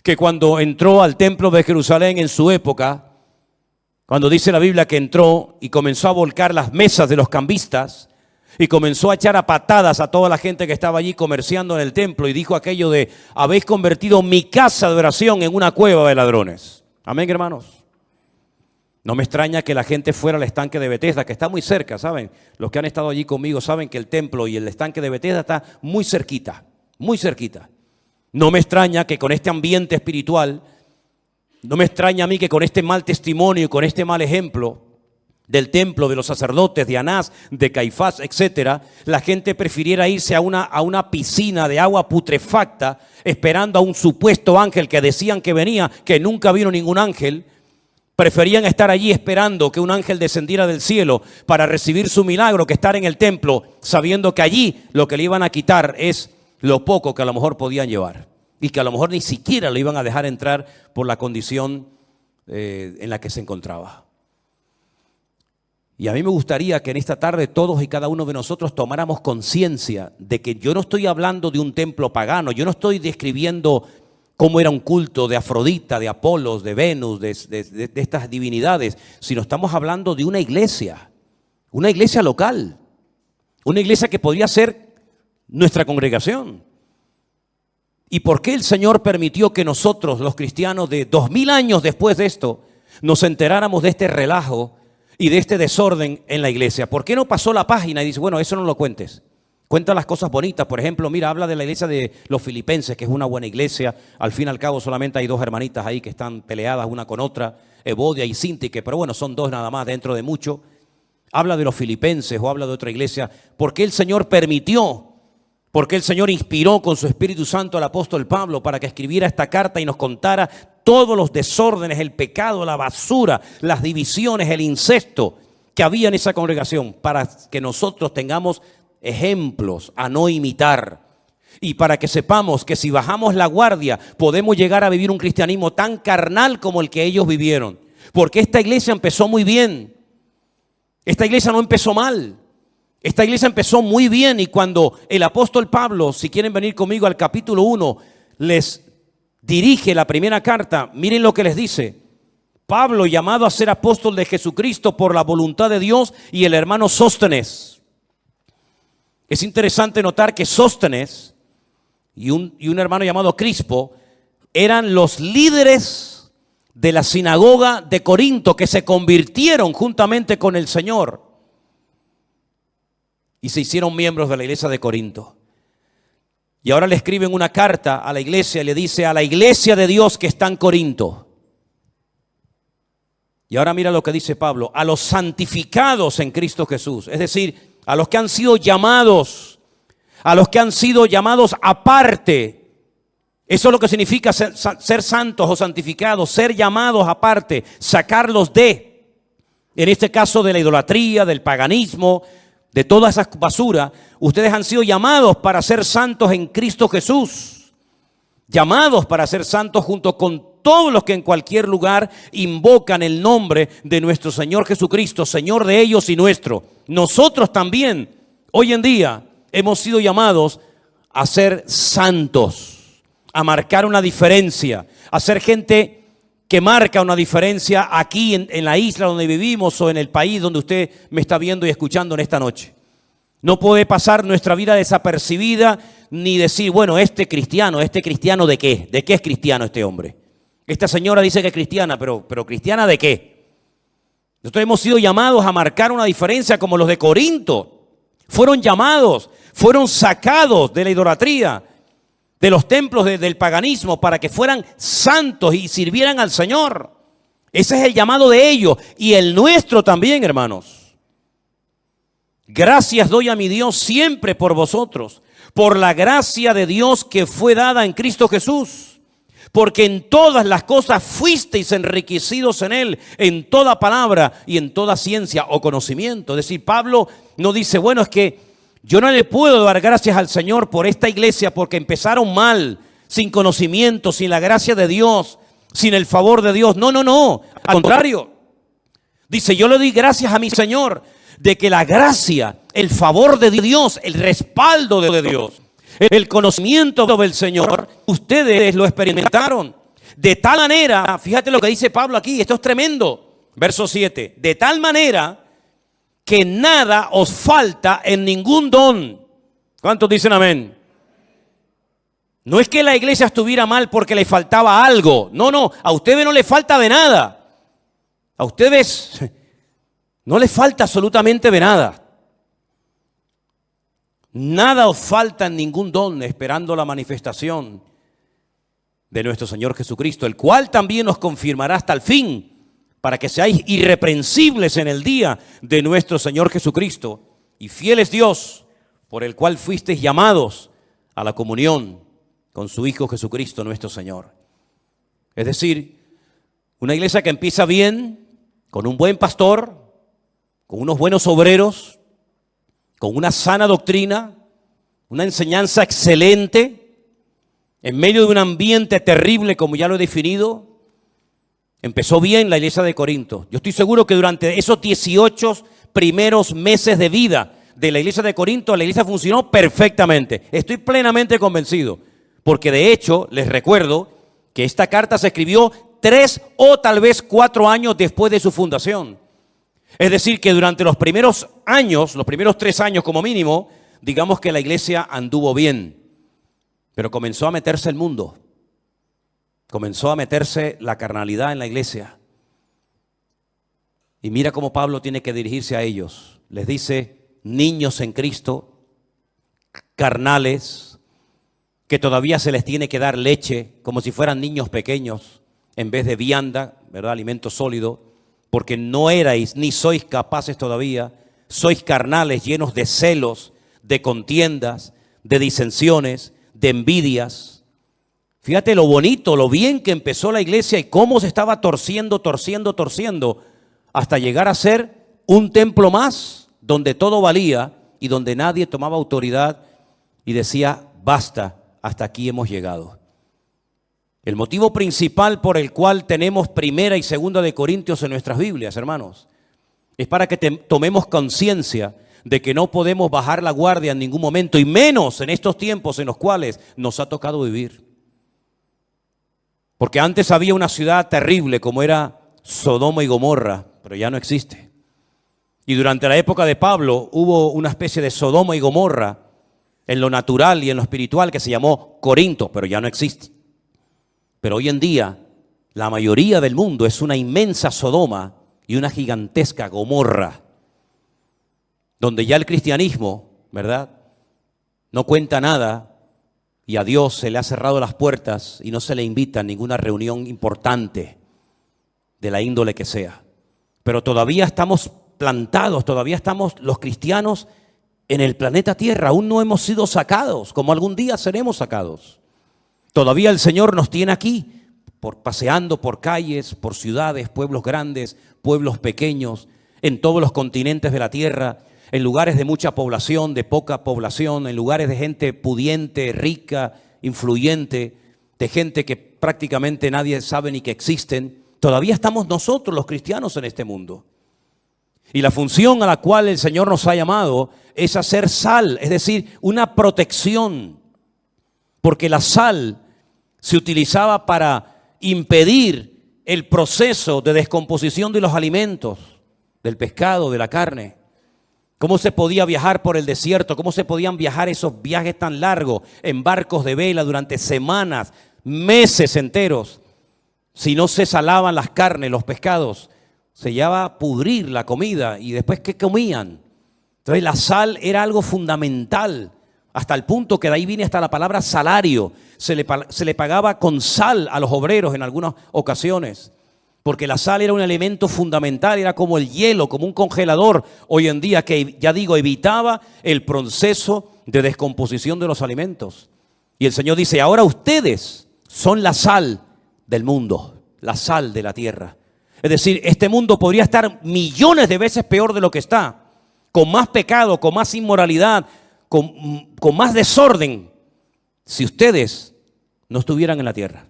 que cuando entró al templo de Jerusalén en su época, cuando dice la Biblia que entró y comenzó a volcar las mesas de los cambistas Y comenzó a echar a patadas a toda la gente que estaba allí comerciando en el templo. Y dijo aquello de: habéis convertido mi casa de oración en una cueva de ladrones. Amén, hermanos. No me extraña que la gente fuera al estanque de Betesda, que está muy cerca, ¿saben? Los que han estado allí conmigo saben que el templo y el estanque de Betesda está muy cerquita, muy cerquita. No me extraña que con este ambiente espiritual, no me extraña a mí que con este mal testimonio y con este mal ejemplo del templo, de los sacerdotes, de Anás, de Caifás, etcétera, la gente prefiriera irse a una piscina de agua putrefacta esperando a un supuesto ángel que decían que venía, que nunca vino ningún ángel. Preferían estar allí esperando que un ángel descendiera del cielo para recibir su milagro que estar en el templo, sabiendo que allí lo que le iban a quitar es lo poco que a lo mejor podían llevar y que a lo mejor ni siquiera lo iban a dejar entrar por la condición en la que se encontraba. Y a mí me gustaría que en esta tarde todos y cada uno de nosotros tomáramos conciencia de que yo no estoy hablando de un templo pagano, yo no estoy describiendo cómo era un culto de Afrodita, de Apolos, de Venus, de estas divinidades, sino estamos hablando de una iglesia local, una iglesia que podría ser nuestra congregación. ¿Y por qué el Señor permitió que nosotros, los cristianos, de 2000 años después de esto, nos enteráramos de este relajo y de este desorden en la iglesia? ¿Por qué no pasó la página y dice: bueno, eso no lo cuentes? Cuenta las cosas bonitas. Por ejemplo, mira, habla de la iglesia de los filipenses, que es una buena iglesia. Al fin y al cabo solamente hay dos hermanitas ahí que están peleadas una con otra, Evodia y Síntique, pero bueno, son dos nada más dentro de mucho. Habla de los filipenses o habla de otra iglesia. ¿Por qué el Señor permitió? ¿Por qué el Señor inspiró con su Espíritu Santo al apóstol Pablo para que escribiera esta carta y nos contara todos los desórdenes, el pecado, la basura, las divisiones, el incesto que había en esa congregación, para que nosotros tengamos ejemplos a no imitar y para que sepamos que si bajamos la guardia podemos llegar a vivir un cristianismo tan carnal como el que ellos vivieron? Porque esta iglesia empezó muy bien, esta iglesia no empezó mal, esta iglesia empezó muy bien. Y cuando el apóstol Pablo, si quieren venir conmigo al capítulo 1, les dirige la primera carta, miren lo que les dice: Pablo, llamado a ser apóstol de Jesucristo por la voluntad de Dios, y el hermano Sóstenes. Es interesante notar que Sóstenes y un hermano llamado Crispo eran los líderes de la sinagoga de Corinto, que se convirtieron juntamente con el Señor y se hicieron miembros de la iglesia de Corinto. Y ahora le escriben una carta a la iglesia y le dice: a la iglesia de Dios que está en Corinto. Y ahora mira lo que dice Pablo: a los santificados en Cristo Jesús, es decir, a los que han sido llamados, a los que han sido llamados aparte. Eso es lo que significa ser santos o santificados, ser llamados aparte, sacarlos en este caso de la idolatría, del paganismo, de toda esa basura. Ustedes han sido llamados para ser santos en Cristo Jesús, llamados para ser santos junto con todos los que en cualquier lugar invocan el nombre de nuestro Señor Jesucristo, Señor de ellos y nuestro. Nosotros también, hoy en día, hemos sido llamados a ser santos, a marcar una diferencia, a ser gente que marca una diferencia aquí en la isla donde vivimos o en el país donde usted me está viendo y escuchando en esta noche. No puede pasar nuestra vida desapercibida ni decir: bueno, ¿este cristiano de qué? ¿De qué es cristiano este hombre? Esta señora dice que es cristiana, pero ¿cristiana de qué? Nosotros hemos sido llamados a marcar una diferencia como los de Corinto. Fueron llamados, fueron sacados de la idolatría, de los templos del paganismo, para que fueran santos y sirvieran al Señor. Ese es el llamado de ellos y el nuestro también, hermanos. Gracias doy a mi Dios siempre por vosotros, por la gracia de Dios que fue dada en Cristo Jesús. Porque en todas las cosas fuisteis enriquecidos en Él, en toda palabra y en toda ciencia o conocimiento. Es decir, Pablo no dice: bueno, es que yo no le puedo dar gracias al Señor por esta iglesia porque empezaron mal, sin conocimiento, sin la gracia de Dios, sin el favor de Dios. No, al contrario. Dice: yo le doy gracias a mi Señor de que la gracia, el favor de Dios, el respaldo de Dios, el conocimiento del Señor, ustedes lo experimentaron. De tal manera, fíjate lo que dice Pablo aquí, esto es tremendo. Verso 7, de tal manera que nada os falta en ningún don. ¿Cuántos dicen amén? No es que la iglesia estuviera mal porque le faltaba algo. No, no, a ustedes no les falta de nada. A ustedes no les falta absolutamente de nada. Nada os falta en ningún don, esperando la manifestación de nuestro Señor Jesucristo, el cual también nos confirmará hasta el fin, para que seáis irreprensibles en el día de nuestro Señor Jesucristo. Y fiel es Dios, por el cual fuisteis llamados a la comunión con su Hijo Jesucristo nuestro Señor. Es decir, una iglesia que empieza bien, con un buen pastor, con unos buenos obreros, con una sana doctrina, una enseñanza excelente, en medio de un ambiente terrible como ya lo he definido. Empezó bien la iglesia de Corinto. Yo estoy seguro que durante esos 18 primeros meses de vida de la iglesia de Corinto, la iglesia funcionó perfectamente. Estoy plenamente convencido, porque de hecho les recuerdo que esta carta se escribió 3 o tal vez 4 años después de su fundación. Es decir, que durante los primeros años, los primeros 3 años como mínimo, digamos que la iglesia anduvo bien, pero comenzó a meterse el mundo. Comenzó a meterse la carnalidad en la iglesia. Y mira cómo Pablo tiene que dirigirse a ellos. Les dice, niños en Cristo, carnales, que todavía se les tiene que dar leche, como si fueran niños pequeños, en vez de vianda, ¿verdad? Alimento sólido, porque no erais ni sois capaces todavía, sois carnales, llenos de celos, de contiendas, de disensiones, de envidias. Fíjate lo bonito, lo bien que empezó la iglesia y cómo se estaba torciendo, hasta llegar a ser un templo más, donde todo valía y donde nadie tomaba autoridad y decía, basta, hasta aquí hemos llegado. El motivo principal por el cual tenemos 1 y 2 de Corintios en nuestras Biblias, hermanos, es para que tomemos conciencia de que no podemos bajar la guardia en ningún momento, y menos en estos tiempos en los cuales nos ha tocado vivir. Porque antes había una ciudad terrible como era Sodoma y Gomorra, pero ya no existe. Y durante la época de Pablo hubo una especie de Sodoma y Gomorra en lo natural y en lo espiritual que se llamó Corinto, pero ya no existe. Pero hoy en día la mayoría del mundo es una inmensa Sodoma y una gigantesca Gomorra, donde ya el cristianismo, ¿verdad?, no cuenta nada. Y a Dios se le ha cerrado las puertas y no se le invita a ninguna reunión importante de la índole que sea. Pero todavía estamos plantados, todavía estamos los cristianos en el planeta Tierra. Aún no hemos sido sacados, como algún día seremos sacados. Todavía el Señor nos tiene aquí, paseando por calles, por ciudades, pueblos grandes, pueblos pequeños, en todos los continentes de la tierra, en lugares de mucha población, de poca población, en lugares de gente pudiente, rica, influyente, de gente que prácticamente nadie sabe ni que existen. Todavía estamos nosotros los cristianos en este mundo. Y la función a la cual el Señor nos ha llamado es hacer sal, es decir, una protección. Porque la sal se utilizaba para impedir el proceso de descomposición de los alimentos, del pescado, de la carne. ¿Cómo se podía viajar por el desierto? ¿Cómo se podían viajar esos viajes tan largos en barcos de vela durante semanas, meses enteros? Si no se salaban las carnes, los pescados, se llevaba a pudrir la comida. ¿Y después qué comían? Entonces la sal era algo fundamental, hasta el punto que de ahí viene hasta la palabra salario. Se le pagaba con sal a los obreros en algunas ocasiones, porque la sal era un elemento fundamental, era como el hielo, como un congelador hoy en día que, ya digo, evitaba el proceso de descomposición de los alimentos. Y el Señor dice, ahora ustedes son la sal del mundo, la sal de la tierra. Es decir, este mundo podría estar millones de veces peor de lo que está, con más pecado, con más inmoralidad, con más desorden, si ustedes no estuvieran en la tierra.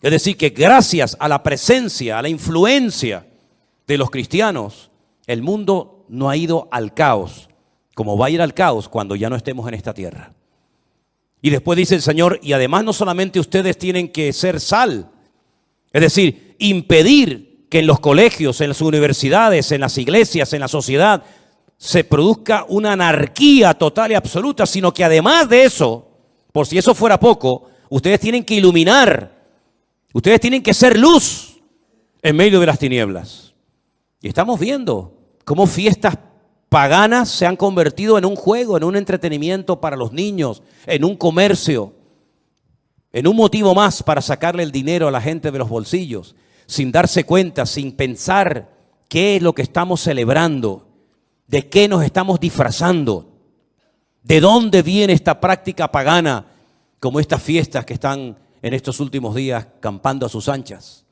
Es decir, que gracias a la presencia, a la influencia de los cristianos, el mundo no ha ido al caos, como va a ir al caos cuando ya no estemos en esta tierra. Y después dice el Señor, y además no solamente ustedes tienen que ser sal, es decir, impedir que en los colegios, en las universidades, en las iglesias, en la sociedad, se produzca una anarquía total y absoluta, sino que además de eso, por si eso fuera poco, ustedes tienen que iluminar, ustedes tienen que ser luz en medio de las tinieblas. Y estamos viendo cómo fiestas paganas se han convertido en un juego, en un entretenimiento para los niños, en un comercio, en un motivo más para sacarle el dinero a la gente de los bolsillos, sin darse cuenta, sin pensar qué es lo que estamos celebrando, de qué nos estamos disfrazando, de dónde viene esta práctica pagana, como estas fiestas que están en estos últimos días campando a sus anchas.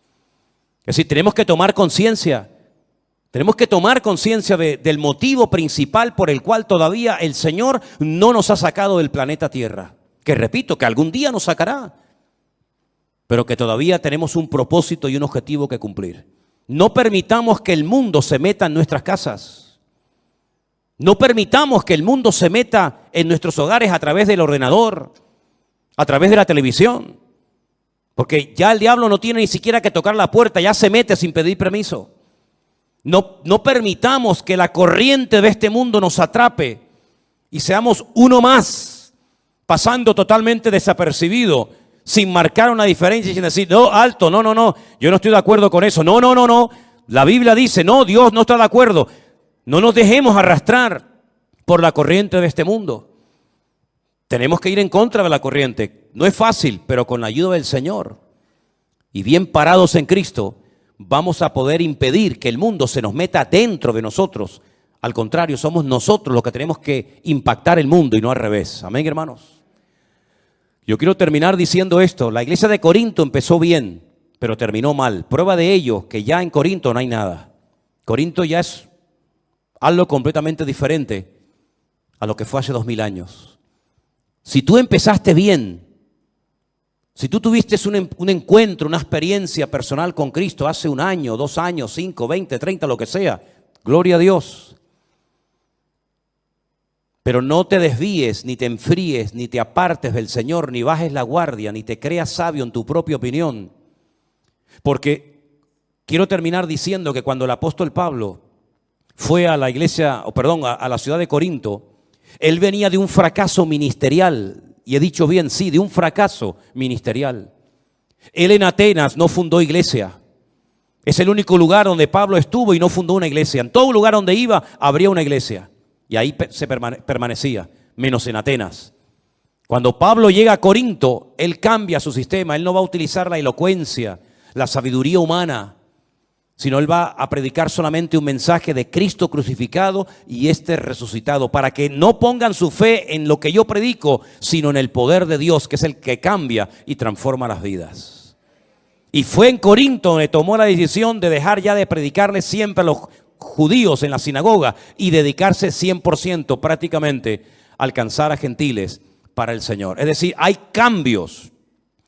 Es decir, tenemos que tomar conciencia. Tenemos que tomar conciencia del motivo principal por el cual todavía el Señor no nos ha sacado del planeta Tierra. Que repito, que algún día nos sacará, pero que todavía tenemos un propósito y un objetivo que cumplir. No permitamos que el mundo se meta en nuestras casas. No permitamos que el mundo se meta en nuestros hogares a través del ordenador, a través de la televisión. Porque ya el diablo no tiene ni siquiera que tocar la puerta, ya se mete sin pedir permiso. No permitamos que la corriente de este mundo nos atrape y seamos uno más, pasando totalmente desapercibido, sin marcar una diferencia y sin decir, no, alto, no, yo no estoy de acuerdo con eso. No. La Biblia dice, no, Dios no está de acuerdo. No nos dejemos arrastrar por la corriente de este mundo. Tenemos que ir en contra de la corriente. No es fácil, pero con la ayuda del Señor y bien parados en Cristo, vamos a poder impedir que el mundo se nos meta dentro de nosotros. Al contrario, somos nosotros los que tenemos que impactar el mundo y no al revés. Amén, hermanos. Yo quiero terminar diciendo esto. La iglesia de Corinto empezó bien, pero terminó mal. Prueba de ello, que ya en Corinto no hay nada. Corinto ya es algo completamente diferente a lo que fue hace 2000 años. Si tú empezaste bien, si tú tuviste un encuentro, una experiencia personal con Cristo hace 1 año, 2 años, 5, 20, 30, lo que sea, gloria a Dios. Pero no te desvíes, ni te enfríes, ni te apartes del Señor, ni bajes la guardia, ni te creas sabio en tu propia opinión. Porque quiero terminar diciendo que cuando el apóstol Pablo fue a la iglesia, a la ciudad de Corinto, él venía de un fracaso ministerial. Y he dicho bien, sí, de un fracaso ministerial. Él en Atenas no fundó iglesia. Es el único lugar donde Pablo estuvo y no fundó una iglesia. En todo lugar donde iba, habría una iglesia. Y ahí se permanecía, menos en Atenas. Cuando Pablo llega a Corinto, él cambia su sistema. Él no va a utilizar la elocuencia, la sabiduría humana, sino él va a predicar solamente un mensaje de Cristo crucificado y resucitado, para que no pongan su fe en lo que yo predico, sino en el poder de Dios, que es el que cambia y transforma las vidas. Y fue en Corinto donde tomó la decisión de dejar ya de predicarle siempre a los judíos en la sinagoga y dedicarse 100% prácticamente a alcanzar a gentiles para el Señor. Es decir, hay cambios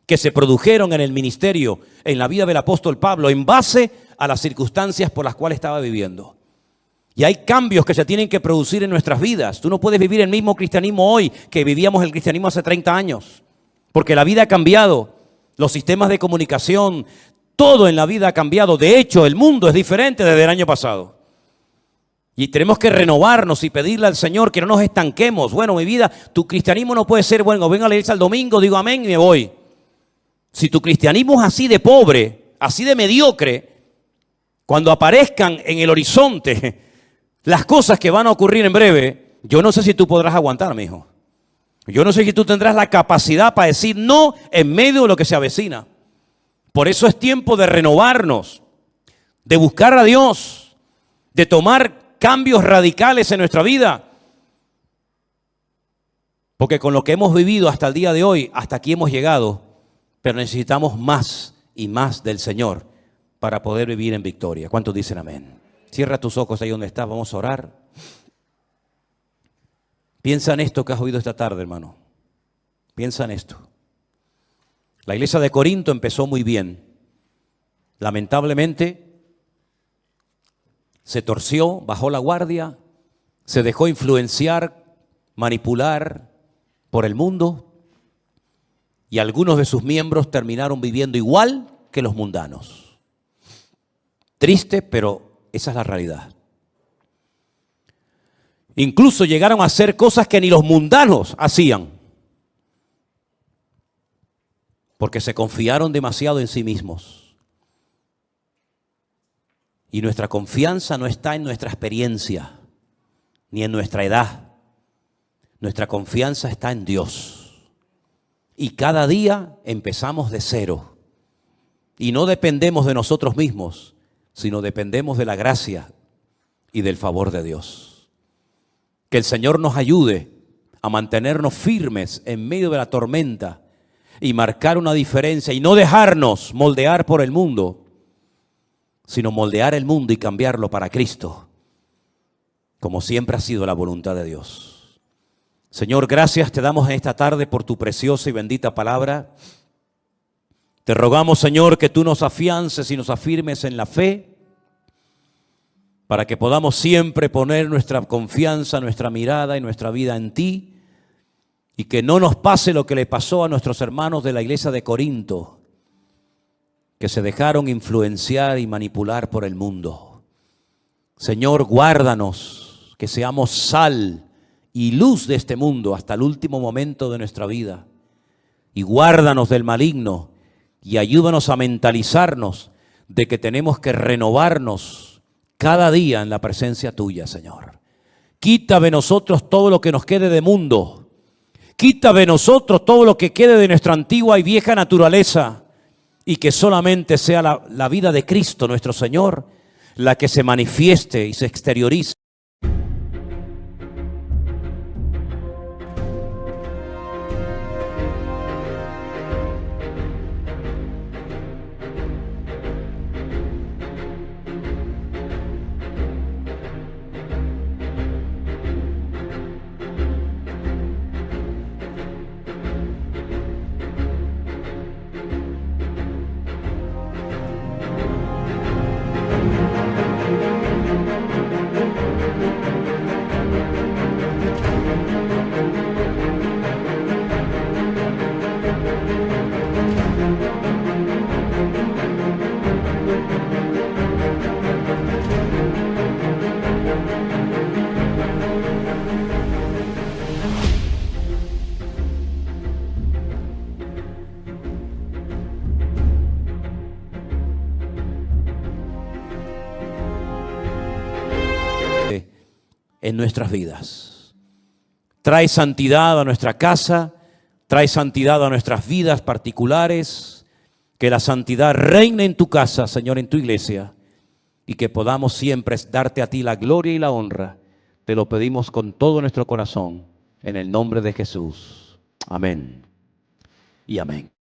que se produjeron en el ministerio, en la vida del apóstol Pablo, en base a las circunstancias por las cuales estaba viviendo. Y hay cambios que se tienen que producir en nuestras vidas. Tú no puedes vivir el mismo cristianismo hoy que vivíamos el cristianismo hace 30 años. Porque la vida ha cambiado, los sistemas de comunicación, todo en la vida ha cambiado. De hecho, el mundo es diferente desde el año pasado. Y tenemos que renovarnos y pedirle al Señor que no nos estanquemos. Bueno, mi vida, tu cristianismo no puede ser, bueno, vengo a la iglesia el domingo, digo amén y me voy. Si tu cristianismo es así de pobre, así de mediocre, cuando aparezcan en el horizonte las cosas que van a ocurrir en breve, yo no sé si tú podrás aguantar, mi hijo. Yo no sé si tú tendrás la capacidad para decir no en medio de lo que se avecina. Por eso es tiempo de renovarnos, de buscar a Dios, de tomar cambios radicales en nuestra vida. Porque con lo que hemos vivido hasta el día de hoy, hasta aquí hemos llegado, pero necesitamos más y más del Señor para poder vivir en victoria. ¿Cuántos dicen amén? Cierra tus ojos ahí donde estás, vamos a orar. Piensa en esto que has oído esta tarde, hermano. Piensa en esto. La iglesia de Corinto empezó muy bien. Lamentablemente, se torció, bajó la guardia, se dejó influenciar, manipular por el mundo y algunos de sus miembros terminaron viviendo igual que los mundanos. Triste, pero esa es la realidad. Incluso llegaron a hacer cosas que ni los mundanos hacían, porque se confiaron demasiado en sí mismos. Y nuestra confianza no está en nuestra experiencia, ni en nuestra edad. Nuestra confianza está en Dios. Y cada día empezamos de cero. Y no dependemos de nosotros mismos, sino dependemos de la gracia y del favor de Dios. Que el Señor nos ayude a mantenernos firmes en medio de la tormenta y marcar una diferencia y no dejarnos moldear por el mundo, sino moldear el mundo y cambiarlo para Cristo, como siempre ha sido la voluntad de Dios. Señor, gracias te damos en esta tarde por tu preciosa y bendita palabra. Te rogamos, Señor, que tú nos afiances y nos afirmes en la fe, para que podamos siempre poner nuestra confianza, nuestra mirada y nuestra vida en ti, y que no nos pase lo que le pasó a nuestros hermanos de la iglesia de Corinto, que se dejaron influenciar y manipular por el mundo. Señor, guárdanos, que seamos sal y luz de este mundo hasta el último momento de nuestra vida. Y guárdanos del maligno y ayúdanos a mentalizarnos de que tenemos que renovarnos cada día en la presencia tuya, Señor. Quita de nosotros todo lo que nos quede de mundo. Quita de nosotros todo lo que quede de nuestra antigua y vieja naturaleza, y que solamente sea la vida de Cristo, nuestro Señor, la que se manifieste y se exteriorice. En nuestras vidas. Trae santidad a nuestra casa, trae santidad a nuestras vidas particulares, que la santidad reine en tu casa, Señor, en tu iglesia, y que podamos siempre darte a ti la gloria y la honra. Te lo pedimos con todo nuestro corazón, en el nombre de Jesús. Amén y amén.